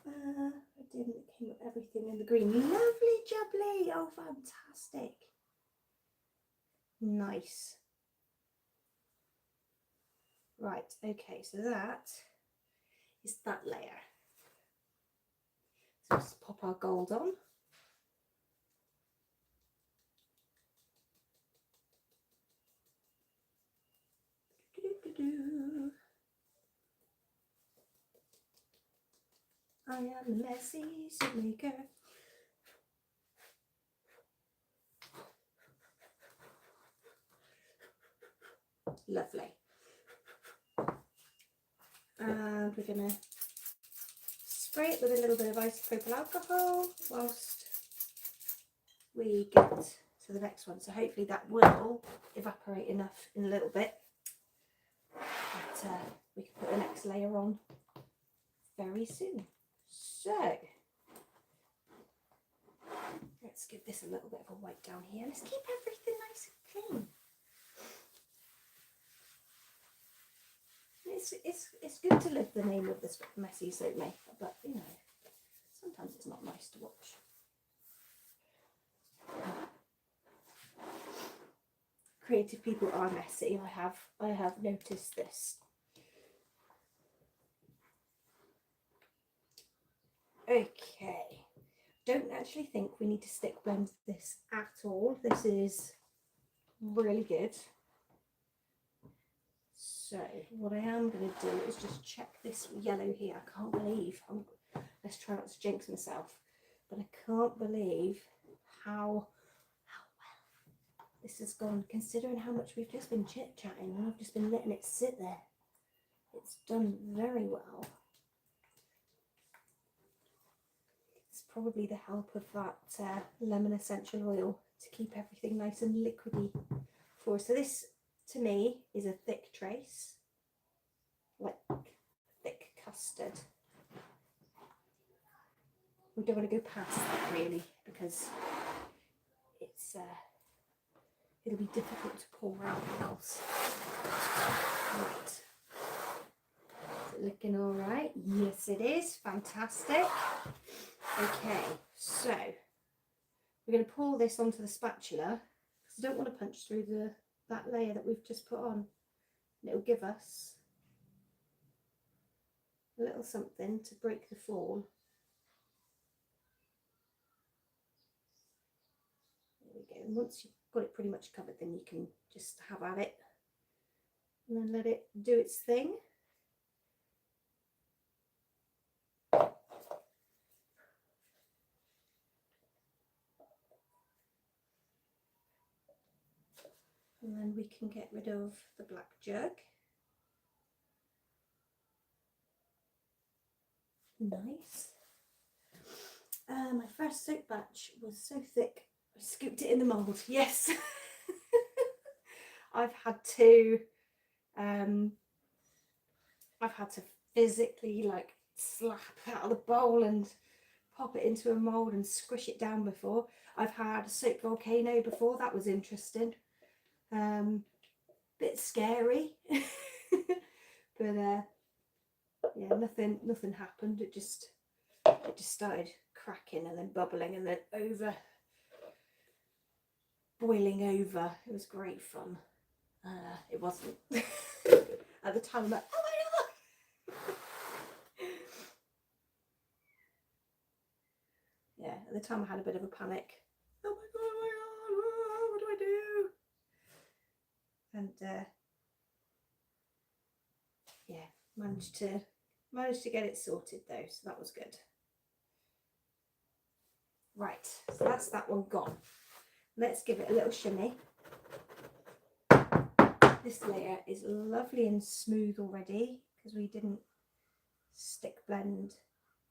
I didn't came up everything in the green. Lovely jubbly. Oh, fantastic. Nice. Right, okay, so that is that layer. So let's pop our gold on. I am the messy soap maker. Lovely. And we're going to spray it with a little bit of isopropyl alcohol whilst we get to the next one. So hopefully that will evaporate enough in a little bit that we can put the next layer on very soon. So let's give this a little bit of a wipe down here. Let's keep everything nice and clean. It's good to live the name of this messy soap maker, but you know, sometimes it's not nice to watch. Creative people are messy. I have noticed this. Okay, don't actually think we need to stick blend this at all. This is really good. So what I am going to do is just check this yellow here. I can't believe, let's try not to jinx myself, but I can't believe how well this has gone, considering how much we've just been chit-chatting and I've just been letting it sit there. It's done very well. It's probably the help of that lemon essential oil to keep everything nice and liquidy for us. So this, to me, is a thick trace, like thick custard. We don't want to go past that really, because it's it'll be difficult to pour anything else. Right. Is it looking all right? Yes, it is. Fantastic. Okay, so we're going to pour this onto the spatula because I don't want to punch through that layer that we've just put on. And it'll give us a little something to break the fall. There we go. And once you've got it pretty much covered, then you can just have at it and then let it do its thing. And then we can get rid of the black jug. Nice. My first soap batch was so thick, I scooped it in the mould. Yes. I've had to physically like slap out of the bowl and pop it into a mould and squish it down before. I've had a soap volcano before, that was interesting. Bit scary. But yeah, nothing happened. It just started cracking and then bubbling and then boiling over. It was great fun. It wasn't. At the time I'm like, oh my god. Yeah, at the time I had a bit of a panic. Oh my god, what do I do? And yeah, managed to get it sorted though, so that was good. Right, so that's that one gone. Let's give it a little shimmy. This layer is lovely and smooth already because we didn't stick blend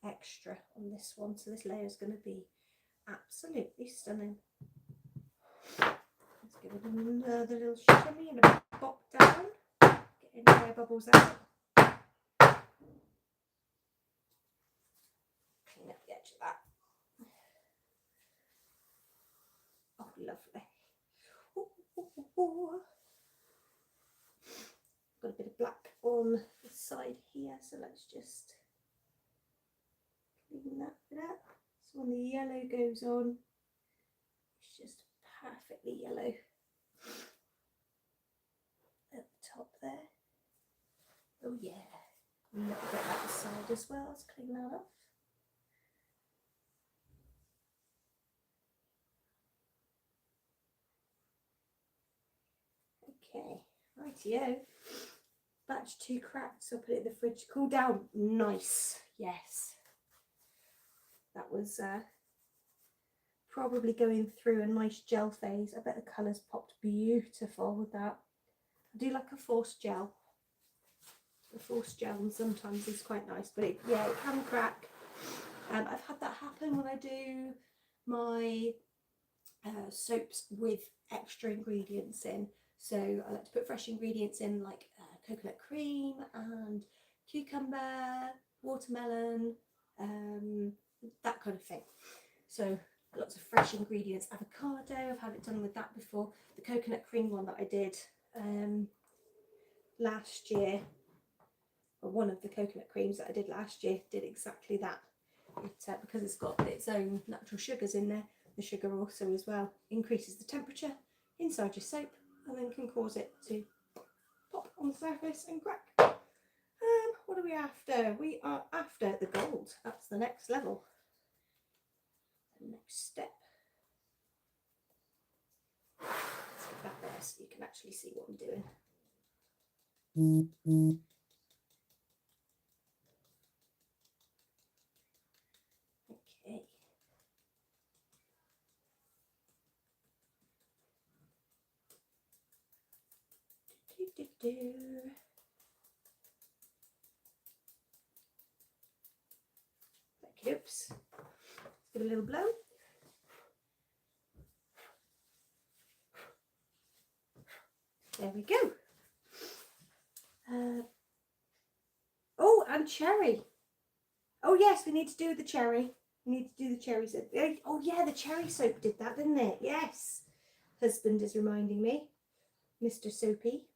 extra on this one, so this layer is going to be absolutely stunning. Let's give it another little shimmy and a pop down, get any air bubbles out. Clean up the edge of that. Oh, lovely. Ooh, ooh, ooh, ooh. Got a bit of black on the side here, so let's just clean that bit up. So when the yellow goes on, it's just perfectly yellow at the top there. Oh yeah, a little bit at the side as well. Let's clean that off. Okay, rightio. Batch 2 cracked, so I'll put it in the fridge to cool down. Nice, yes. That was probably going through a nice gel phase. I bet the colours popped beautiful with that. I do like a forced gel. A forced gel sometimes is quite nice, but it can crack. I've had that happen when I do my soaps with extra ingredients in. So I like to put fresh ingredients in, like coconut cream and cucumber, watermelon, that kind of thing. So lots of fresh ingredients. Avocado, I've had it done with that before. The coconut cream one that I did last year, or one of the coconut creams that I did last year, did exactly that. Because it's got its own natural sugars in there, the sugar also as well increases the temperature inside your soap and then can cause it to pop on the surface and crack. What are we after? We are after the gold. That's the next level. The next step. Let's put that there so you can actually see what I'm doing. Okay. Oops. Let's give it a little blow. There we go. Oh, and cherry. Oh yes, we need to do the cherry. We need to do the cherry soap. Oh yeah, the cherry soap did that, didn't it? Yes. Husband is reminding me. Mr. Soapy.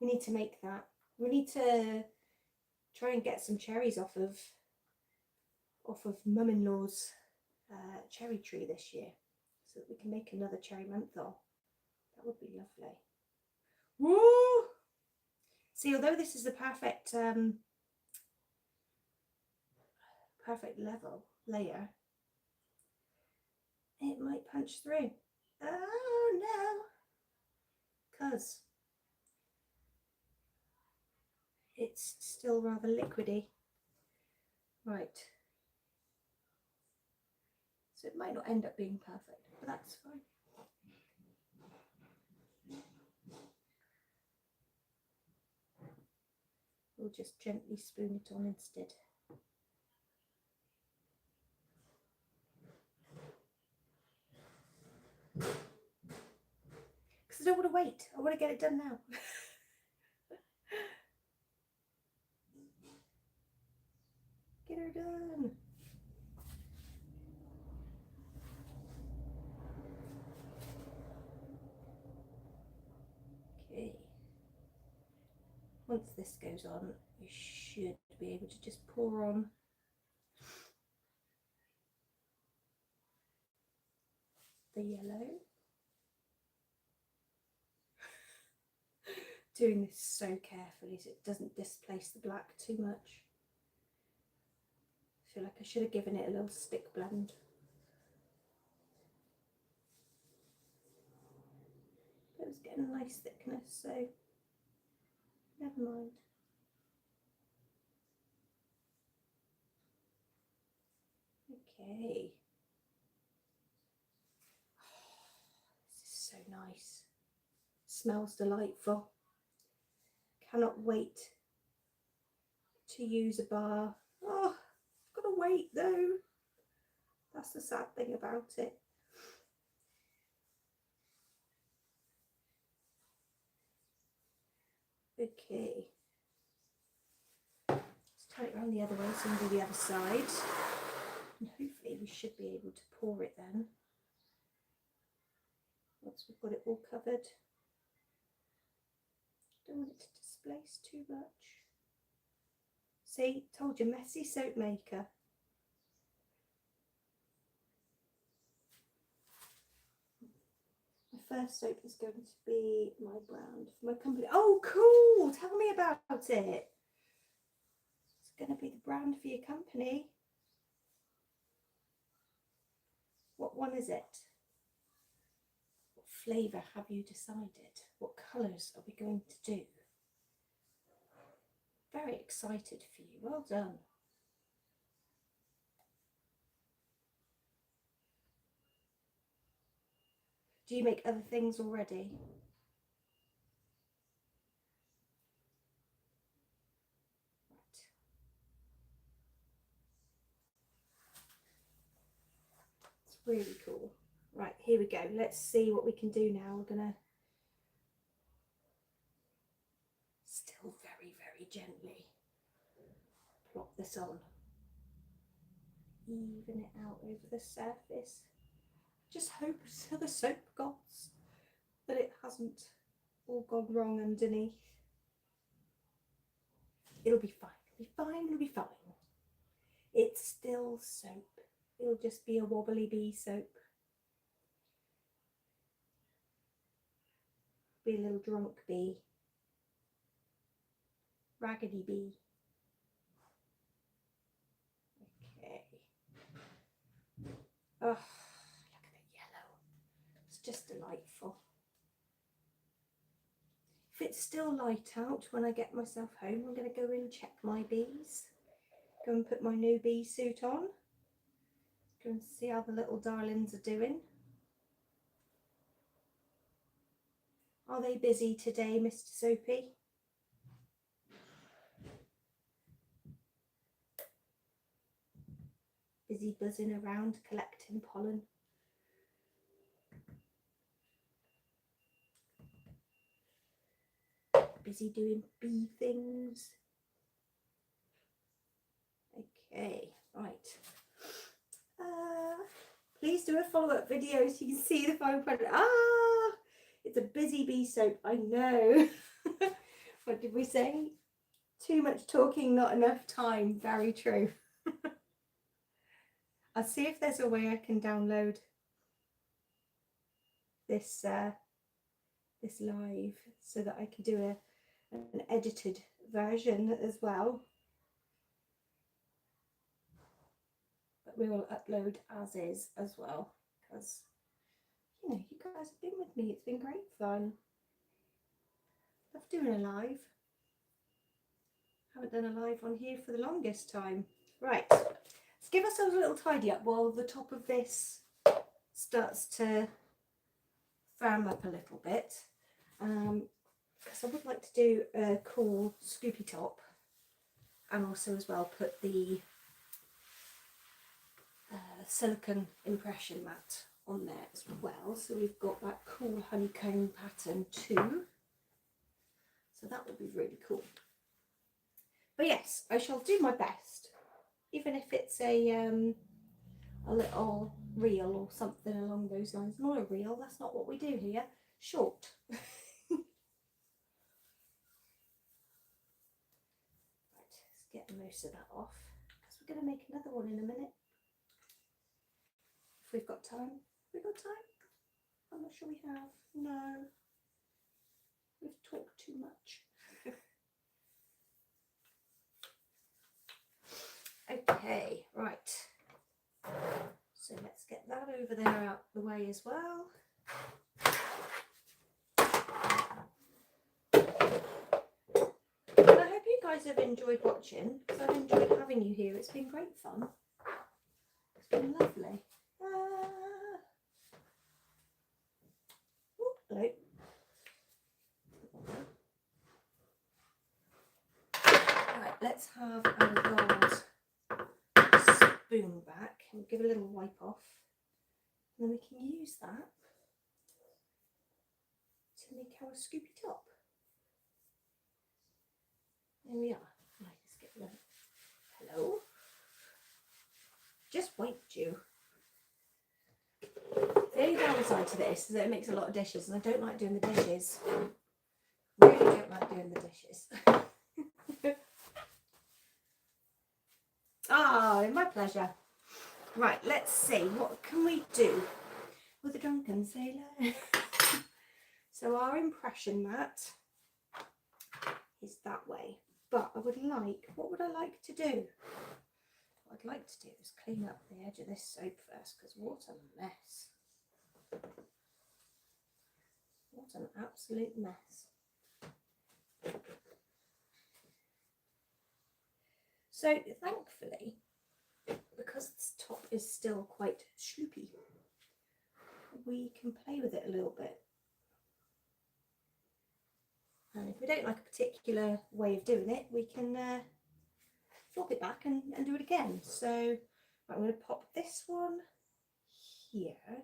We need to make that. We need to try and get some cherries off of mum-in-law's cherry tree this year, so that we can make another cherry menthol. That would be lovely. Woo! See, although this is the perfect perfect level layer, it might punch through. Oh no, because it's still rather liquidy. Right. So it might not end up being perfect, but that's fine. We'll just gently spoon it on instead. Because I don't want to wait. I want to get it done now. Get her done. Okay. Once this goes on, we should be able to just pour on the yellow. Doing this so carefully so it doesn't displace the black too much. I feel like I should have given it a little stick blend. But it was getting a nice thickness, so never mind. Okay. This is so nice. Smells delightful. Cannot wait to use a bar. Oh, I've got to wait though. That's the sad thing about it. Okay. Let's turn it around the other way so we can do the other side. And hopefully we should be able to pour it then. Once we've got it all covered. Don't want it to displace too much. See, told you, messy soap maker. My first soap is going to be my brand for my company. Oh, cool! Tell me about it. It's going to be the brand for your company. What one is it? What flavour have you decided? What colours are we going to do? Very excited for you. Well done. Do you make other things already? Right. It's really cool. Right, here we go. Let's see what we can do now. We're going to still very, very gently plop this on. Even it out over the surface. Just hope to the soap gods that it hasn't all gone wrong underneath. It'll be fine. It'll be fine. It'll be fine. It's still soap. It'll just be a wobbly bee soap. Be a little drunk bee. Raggedy bee. Okay. Oh, look at the yellow. It's just delightful. it's still light out when I get myself home, I'm going to go and check my bees. Go and put my new bee suit on. Go and see how the little darlings are doing. Are they busy today, Mr. Soapy? Busy buzzing around collecting pollen. Busy doing bee things. Okay, right. Please do a follow-up video so you can see the final product. It's a busy bee soap, I know. What did we say? Too much talking, not enough time. Very true. I'll see if there's a way I can download this this live so that I can do an edited version as well. But we will upload as is as well, because you know, you guys have been with me. It's been great fun. Love doing a live. Haven't done a live on here for the longest time. Right, let's give ourselves a little tidy up while the top of this starts to firm up a little bit. Because I would like to do a cool scoopy top, and also as well put the silicone impression mat on there as well, so we've got that cool honeycomb pattern too, so that would be really cool. But yes, I shall do my best, even if it's a little reel or something along those lines. Not a reel, that's not what we do here. Short. Right, let's get most of that off, because we're going to make another one in a minute. If we've got time. We've got time? I'm not sure we have. No. We've talked too much. Okay, right. So let's get that over there out the way as well. And I hope you guys have enjoyed watching, because I've enjoyed having you here. It's been great fun. It's been lovely. Hello. Right, let's have our gold spoon back and give a little wipe off, and then we can use that to make our scoopy top. There we are. Right, let's get the hello. Just wiped you. The only downside to this is that it makes a lot of dishes, and I don't like doing the dishes. Really don't like doing the dishes. My pleasure. Right, let's see, what can we do with a drunken sailor? So our impression mat is that way, but I would like, what would I like to do? What I'd like to do is clean up the edge of this soap first, because what a mess. What an absolute mess. So thankfully, because this top is still quite sloopy, we can play with it a little bit. And if we don't like a particular way of doing it, we can flop it back and do it again. So I'm going to pop this one here.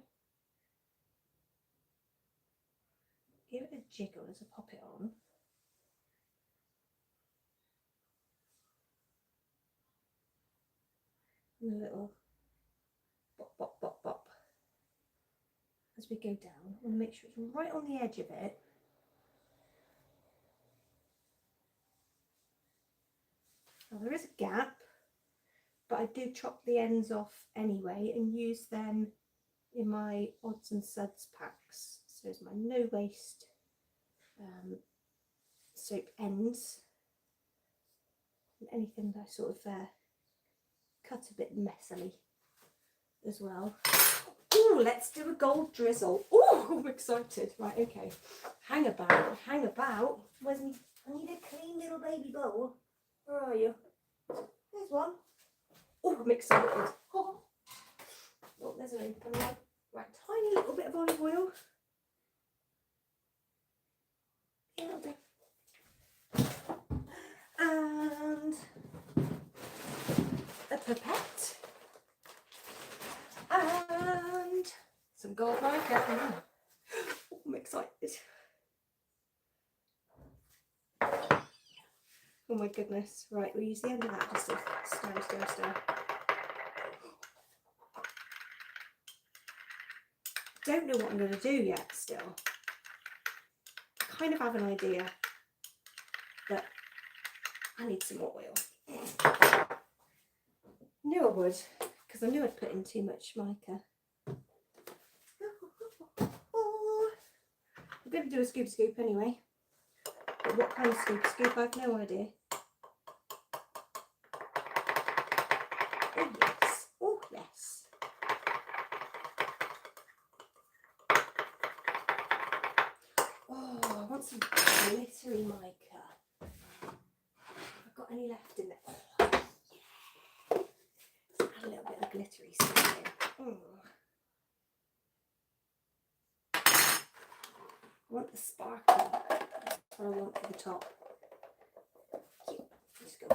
Give it a jiggle as I pop it on. And a little bop, bop, bop, bop. As we go down, I want to make sure it's right on the edge of it. Now there is a gap, but I do chop the ends off anyway and use them in my odds and suds packs. So there's my no waste soap ends, and anything that I sort of cut a bit messily as well. Ooh, Oh, let's do a gold drizzle. Oh, I'm excited. Right, okay. Hang about, hang about. Where's me? I need a clean little baby bowl. Where are you? There's one. Oh, I'm excited. Oh, there's an open one. Right, tiny little bit of olive oil. Yeah, that'll do. And a pipette. And some gold mica. Oh, I'm excited. Oh my goodness. Right, we'll use the end of that just to stir. Don't know what I'm going to do yet still. I kind of have an idea that I need some more oil. Knew I would, because I knew I'd put in too much mica. I'm going to do a scoop anyway. But what kind of scoop? I've no idea. Oh yes, oh yes. Oh, I want some glittery mica. I've got any left in there? Oh, yeah. Let's add a little bit of glittery stuff in. Oh. I want the sparkle. That's what I want for the top. Cute. Just go.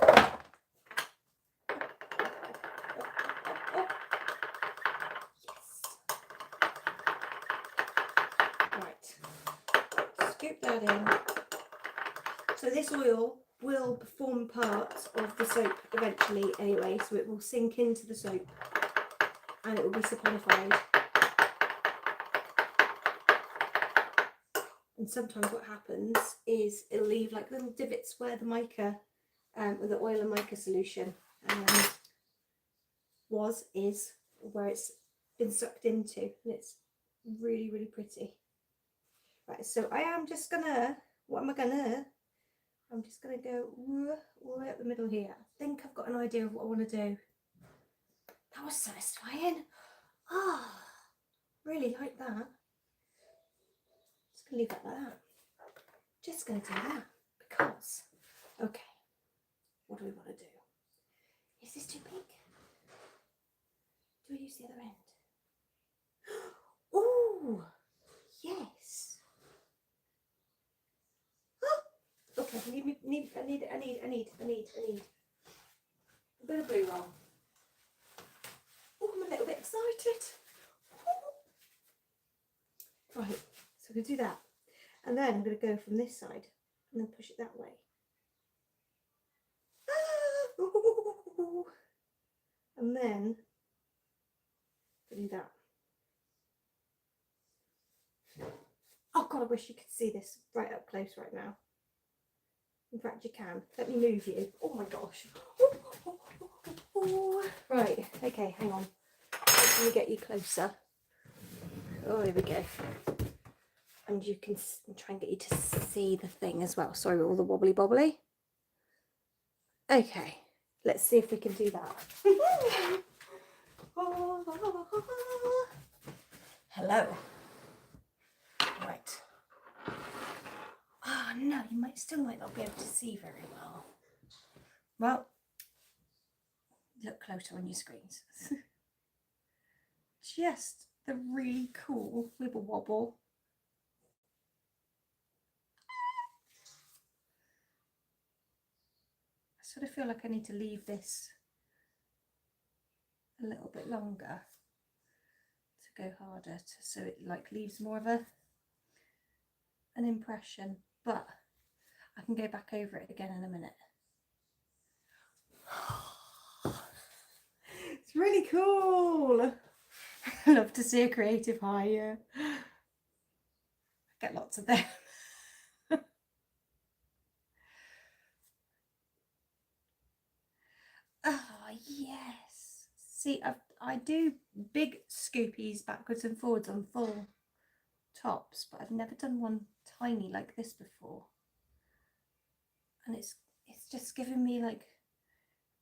Right. Scoop that in. So this oil will form part of the soap eventually anyway, so it will sink into the soap and it will be saponified. And sometimes what happens is it'll leave like little divots where the mica, or the oil and mica solution is where it's been sucked into, and it's really, really pretty. Right, so I am just gonna, I'm just gonna go all the way up the middle here. I think I've got an idea of what I want to do. That was satisfying. Ah, really like that. Just gonna leave that like that. Just gonna do that because, okay, what do we want to do? Is this too big? Do we use the other end? Oh, yes. Okay, I need a bit of blue roll. Oh, I'm a little bit excited. Right, so I'm going to do that. And then I'm going to go from this side and then push it that way. And then do that. Oh God, I wish you could see this right up close right now. In fact, you can. Let me move you. Oh my gosh. Right, okay, hang on. Let me get you closer. Oh, here we go. And you can try and get you to see the thing as well. Sorry, all the wobbly bobbly. Okay, let's see if we can do that. Hello. Right. Oh no, you still might not be able to see very well. Well, look closer on your screens. Just the really cool wibble wobble. I sort of feel like I need to leave this a little bit longer to go harder, so it like leaves more of an impression, but I can go back over it again in a minute. It's really cool. I love to see a creative hire. I get lots of them. Oh yes. See, I do big scoopies backwards and forwards on full tops, but I've never done one tiny like this before. And it's just giving me like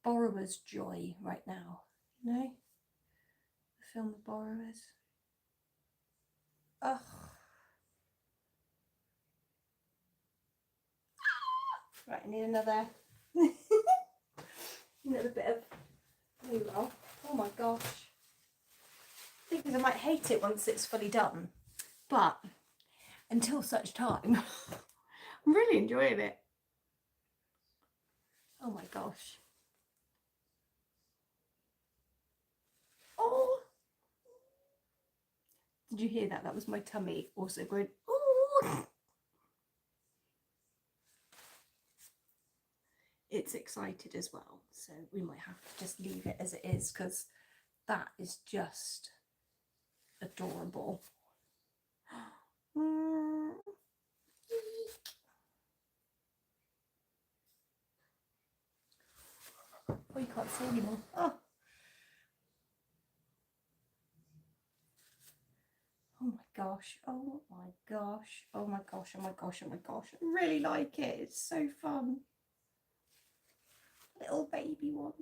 borrower's joy right now, you know? The film The Borrowers. Oh. Right, I need another another bit of glue roll. Oh my gosh. I think I might hate it once it's fully done. But until such time, I'm really enjoying it. Oh my gosh. Oh. Did you hear that? That was my tummy also going, oh. It's excited as well, so we might have to just leave it as it is because that is just adorable. Oh, you can't see anymore. Oh. Oh my gosh, oh my gosh, oh my gosh, oh my gosh, oh my gosh. I really like it, it's so fun. Little baby ones.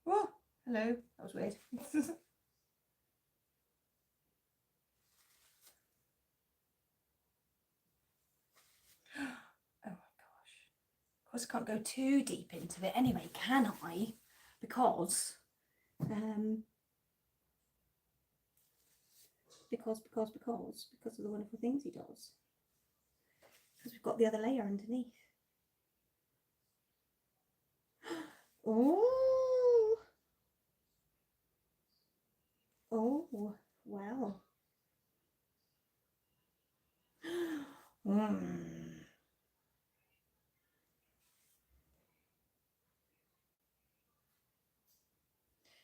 Oh, hello, that was weird. Oh my gosh. Of course I can't go too deep into it anyway, can I? Because because of the wonderful things he does. Because we've got the other layer underneath. Oh, oh, wow.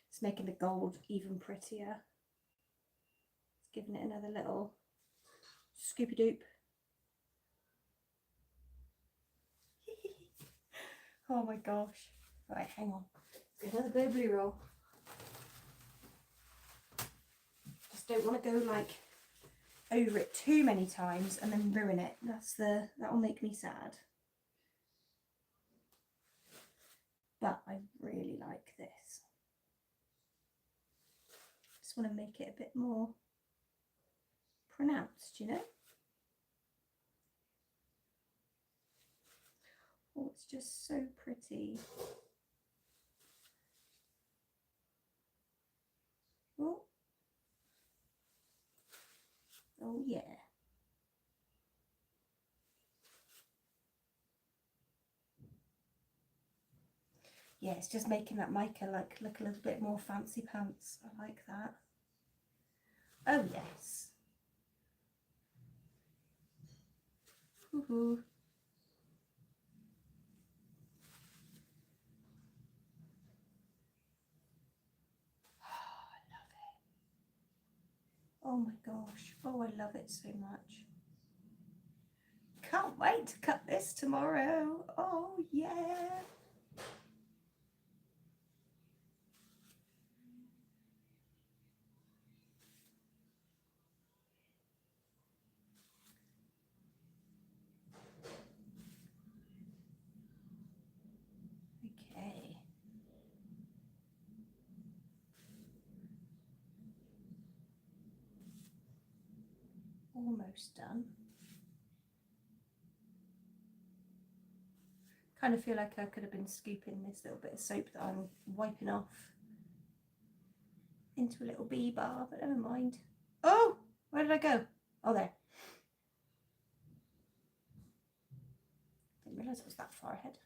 It's making the gold even prettier. It's giving it another little scoopy doop. Oh my gosh. Right, hang on. Another burbly roll. Just don't want to go like over it too many times and then ruin it. That'll make me sad. But I really like this. Just want to make it a bit more pronounced, you know? Oh, it's just so pretty. Oh, oh yeah. Yeah, it's just making that mica like look a little bit more fancy pants. I like that. Oh yes. Woohoo. Oh, I love it. Oh my gosh. Oh, I love it so much. Can't wait to cut this tomorrow. Oh yeah. Okay. Almost done. Kind of feel like I could have been scooping this little bit of soap that I'm wiping off into a little bee bar, but never mind. Oh, where did I go? Oh, there. Didn't realise it was that far ahead.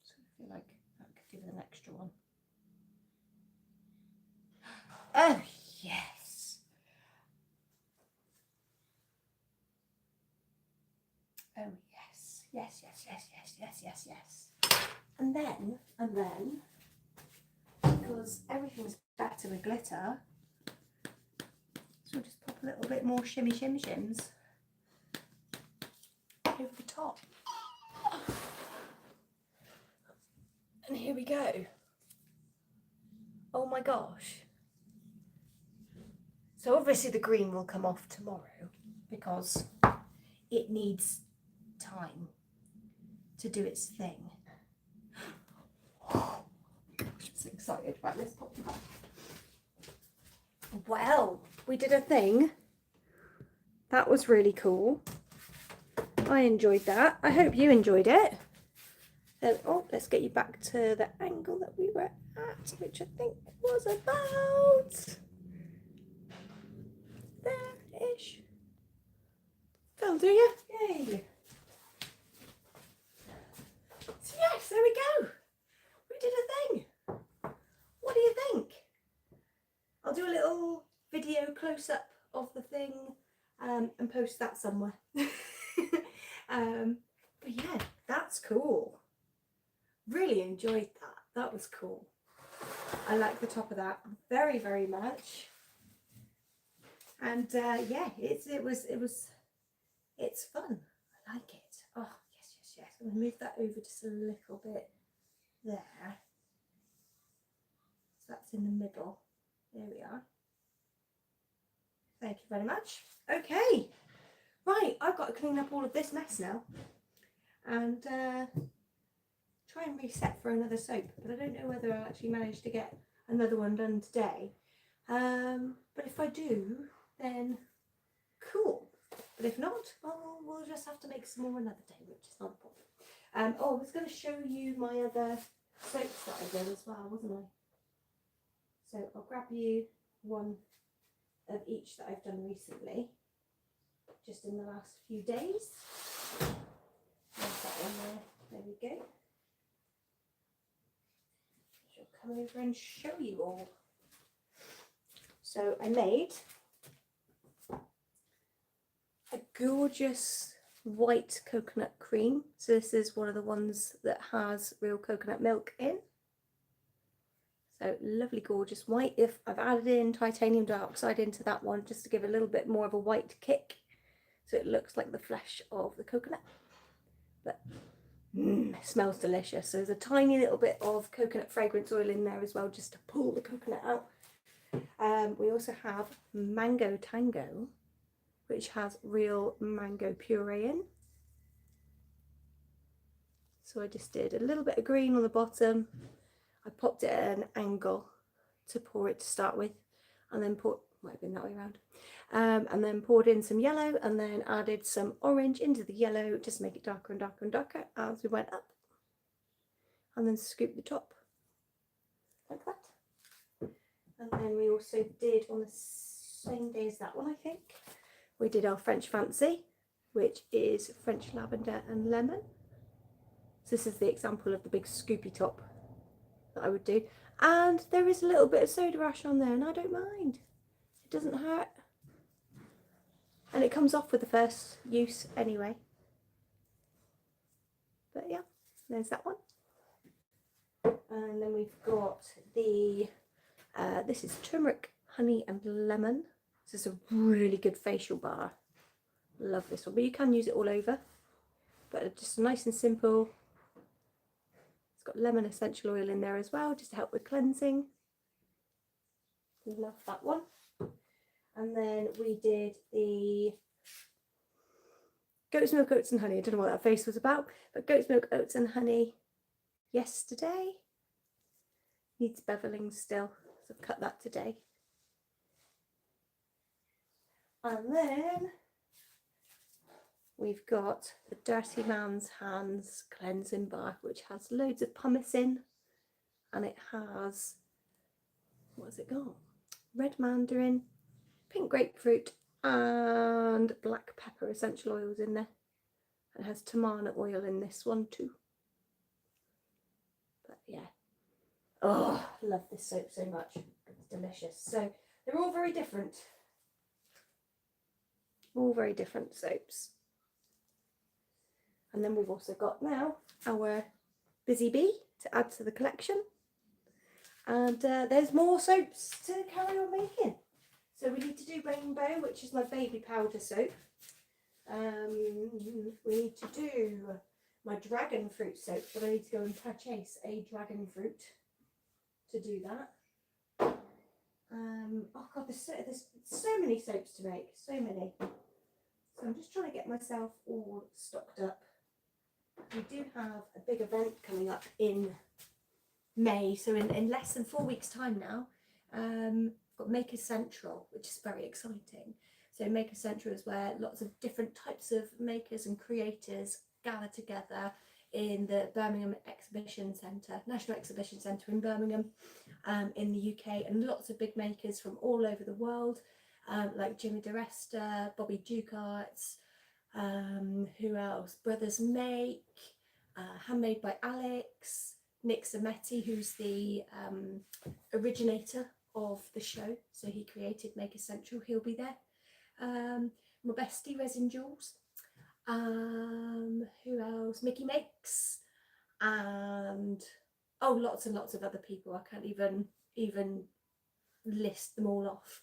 So I feel like that could give it an extra one. Oh, yes. Oh, yes. Yes, yes, yes, yes, yes, yes, yes. And then, because everything's better with glitter, so we'll just pop a little bit more shimmy shims over the top. And here we go. Oh my gosh. So obviously the green will come off tomorrow because it needs time to do its thing. I'm so excited about this pop back. Well, we did a thing. That was really cool. I enjoyed that. I hope you enjoyed it. Oh, let's get you back to the angle that we were at, which I think was about there-ish. That'll do you. Yay. So yes, there we go. We did a thing. What do you think? I'll do a little video close-up of the thing and post that somewhere. But yeah, that's cool. Really enjoyed that. That was cool. I like the top of that very, very much. And yeah, it's fun. I like it. Oh yes, yes, yes. I'm gonna move that over just a little bit there. So that's in the middle. There we are. Thank you very much. Okay. Right, I've got to clean up all of this mess now. And try and reset for another soap, but I don't know whether I'll actually manage to get another one done today. But if I do, then cool. But if not, well, we'll just have to make some more another day, which is not a problem. Oh, I was going to show you my other soaps that I did as well, wasn't I? So I'll grab you one of each that I've done recently, just in the last few days. There's that one there. There we go. I'll come over and show you all. So I made a gorgeous white coconut cream. So this is one of the ones that has real coconut milk in. So lovely, gorgeous white. If I've added in titanium dioxide into that one just to give a little bit more of a white kick, so it looks like the flesh of the coconut. But it smells delicious. So there's a tiny little bit of coconut fragrance oil in there as well, just to pull the coconut out. We also have Mango Tango, which has real mango puree in. So I just did a little bit of green on the bottom. I popped it at an angle to pour it to start with, and then might have been that way around, and then poured in some yellow, and then added some orange into the yellow just to make it darker and darker and darker as we went up, and then scoop the top like that. And then we also did, on the same day as that one, I think, we did our French Fancy, which is French lavender and lemon. So this is the example of the big scoopy top that I would do. And there is a little bit of soda ash on there, and I don't mind. It doesn't hurt. And it comes off with the first use anyway. But yeah, there's that one. And then we've got the, this is turmeric, honey and lemon. This is a really good facial bar. Love this one, but you can use it all over. But just nice and simple. It's got lemon essential oil in there as well, just to help with cleansing. Love that one. And then we did the goat's milk, oats and honey. I don't know what that face was about, but goat's milk, oats and honey yesterday. Needs beveling still, so I've cut that today. And then we've got the Dirty Man's Hands cleansing bar, which has loads of pumice in, and it has, what's it got? Red mandarin, pink grapefruit, and black pepper essential oils in there. It has tamana oil in this one too. But yeah, oh, I love this soap so much. It's delicious. So they're all very different. All very different soaps. And then we've also got now our Busy Bee to add to the collection. And there's more soaps to carry on making. So we need to do Rainbow, which is my baby powder soap. We need to do my dragon fruit soap, but I need to go and purchase a dragon fruit to do that. Oh god, there's so many soaps to make, so many. So I'm just trying to get myself all stocked up. We do have a big event coming up in May, so in less than 4 weeks time now, got Maker Central, which is very exciting. So Maker Central is where lots of different types of makers and creators gather together in the Birmingham Exhibition Centre, National Exhibition Centre in Birmingham, in the UK, and lots of big makers from all over the world, like Jimmy DeResta, Bobby Dugarts, who else? Brothers Make, Handmade by Alex, Nick Zametti, who's the originator of the show, so he created Maker Central, he'll be there. My bestie Resin Jules, who else? Mickey Makes, and lots and lots of other people. I can't even list them all off.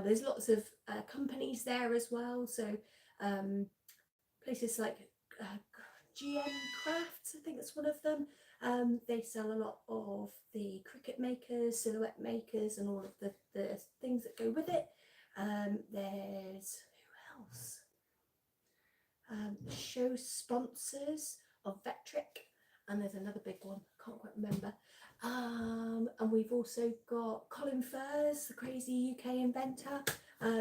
There's lots of companies there as well, so places like GM Crafts, I think that's one of them. They sell a lot of the cricket makers, silhouette makers, and all of the things that go with it. There's who else? Show sponsors of Vectric, and there's another big one, I can't quite remember. And we've also got Colin Furze, the crazy UK inventor.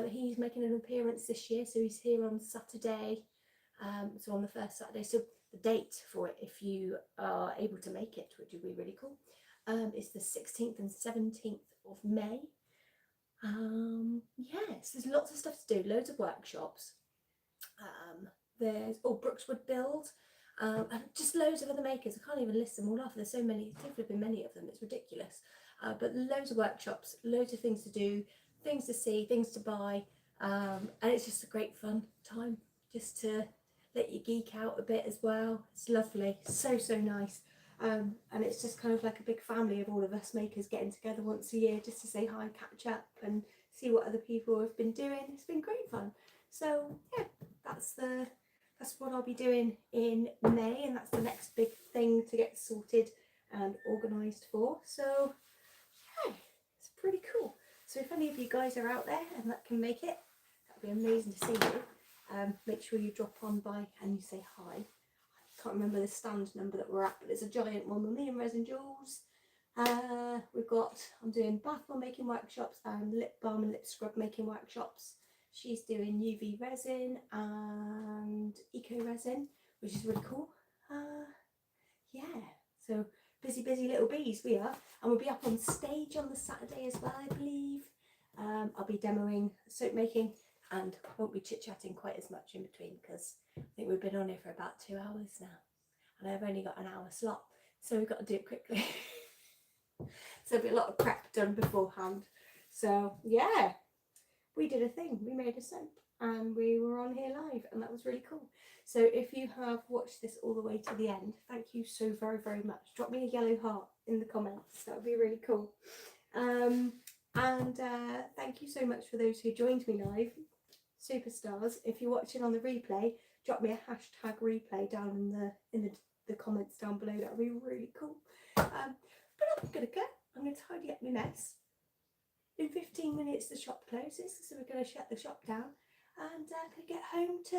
He's making an appearance this year, so he's here on Saturday. So on the first Saturday, so the date for it, if you are able to make it, which would be really cool, is the 16th and 17th of May. Yes, there's lots of stuff to do, loads of workshops. There's Brookswood Build, and just loads of other makers. I can't even list them all off. There's so many, there's flipping many of them, it's ridiculous. But loads of workshops, loads of things to do, things to see, things to buy, and it's just a great fun time just to let you geek out a bit as well. It's lovely, so nice. And it's just kind of like a big family of all of us makers getting together once a year just to say hi, catch up, and see what other people have been doing. It's been great fun. So yeah, that's what I'll be doing in May, and that's the next big thing to get sorted and organised for. So yeah, it's pretty cool. So if any of you guys are out there and that can make it, that'd be amazing to see you. Make sure you drop on by and you say hi. I can't remember the stand number that we're at, but it's a giant one with me and Resin Jules. I'm doing bath bomb making workshops and lip balm and lip scrub making workshops. She's doing UV resin and eco resin, which is really cool. Yeah, so busy little bees we are, and we'll be up on stage on the Saturday as well, I believe. I'll be demoing soap making and won't be chit-chatting quite as much in between, because I think we've been on here for about 2 hours now and I've only got an hour slot, so we've got to do it quickly. So there'll be a lot of prep done beforehand. So yeah, we did a thing, we made a soap and we were on here live, and that was really cool. So if you have watched this all the way to the end, thank you so very much. Drop me a yellow heart in the comments, that would be really cool. And thank you so much for those who joined me live, superstars. If you're watching on the replay, drop me a hashtag replay down in the comments down below, that would be really cool. But I'm gonna go, I'm gonna tidy up my mess. In 15 minutes the shop closes, so we're going to shut the shop down and gonna get home to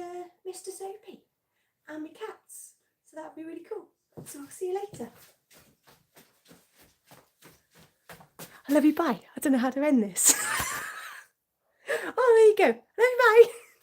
Mr. Soapy and my cats, so that'll be really cool. So I'll see you later. I love you, bye. I don't know how to end this. Oh, there you go. Love you, bye.